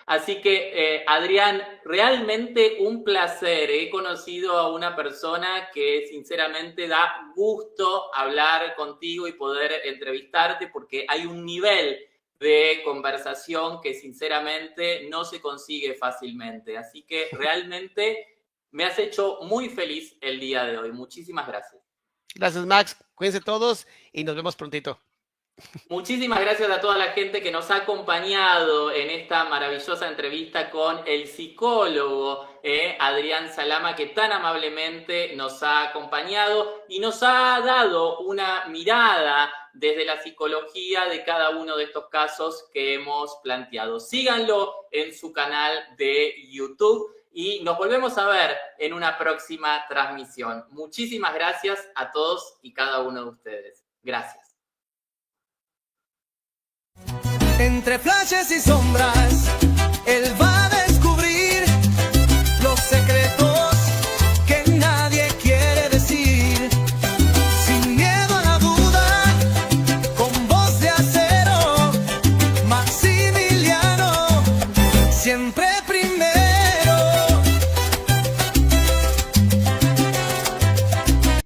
Así que, Adrián, realmente un placer. He conocido a una persona que sinceramente da gusto hablar contigo y poder entrevistarte porque hay un nivel de conversación que sinceramente no se consigue fácilmente. Así que realmente me has hecho muy feliz el día de hoy. Muchísimas gracias. Gracias, Max. Cuídense todos y nos vemos prontito. Muchísimas gracias a toda la gente que nos ha acompañado en esta maravillosa entrevista con el psicólogo Adrián Salama, que tan amablemente nos ha acompañado y nos ha dado una mirada desde la psicología de cada uno de estos casos que hemos planteado. Síganlo en su canal de YouTube y nos volvemos a ver en una próxima transmisión. Muchísimas gracias a todos y cada uno de ustedes. Gracias. Entre flashes y sombras, él va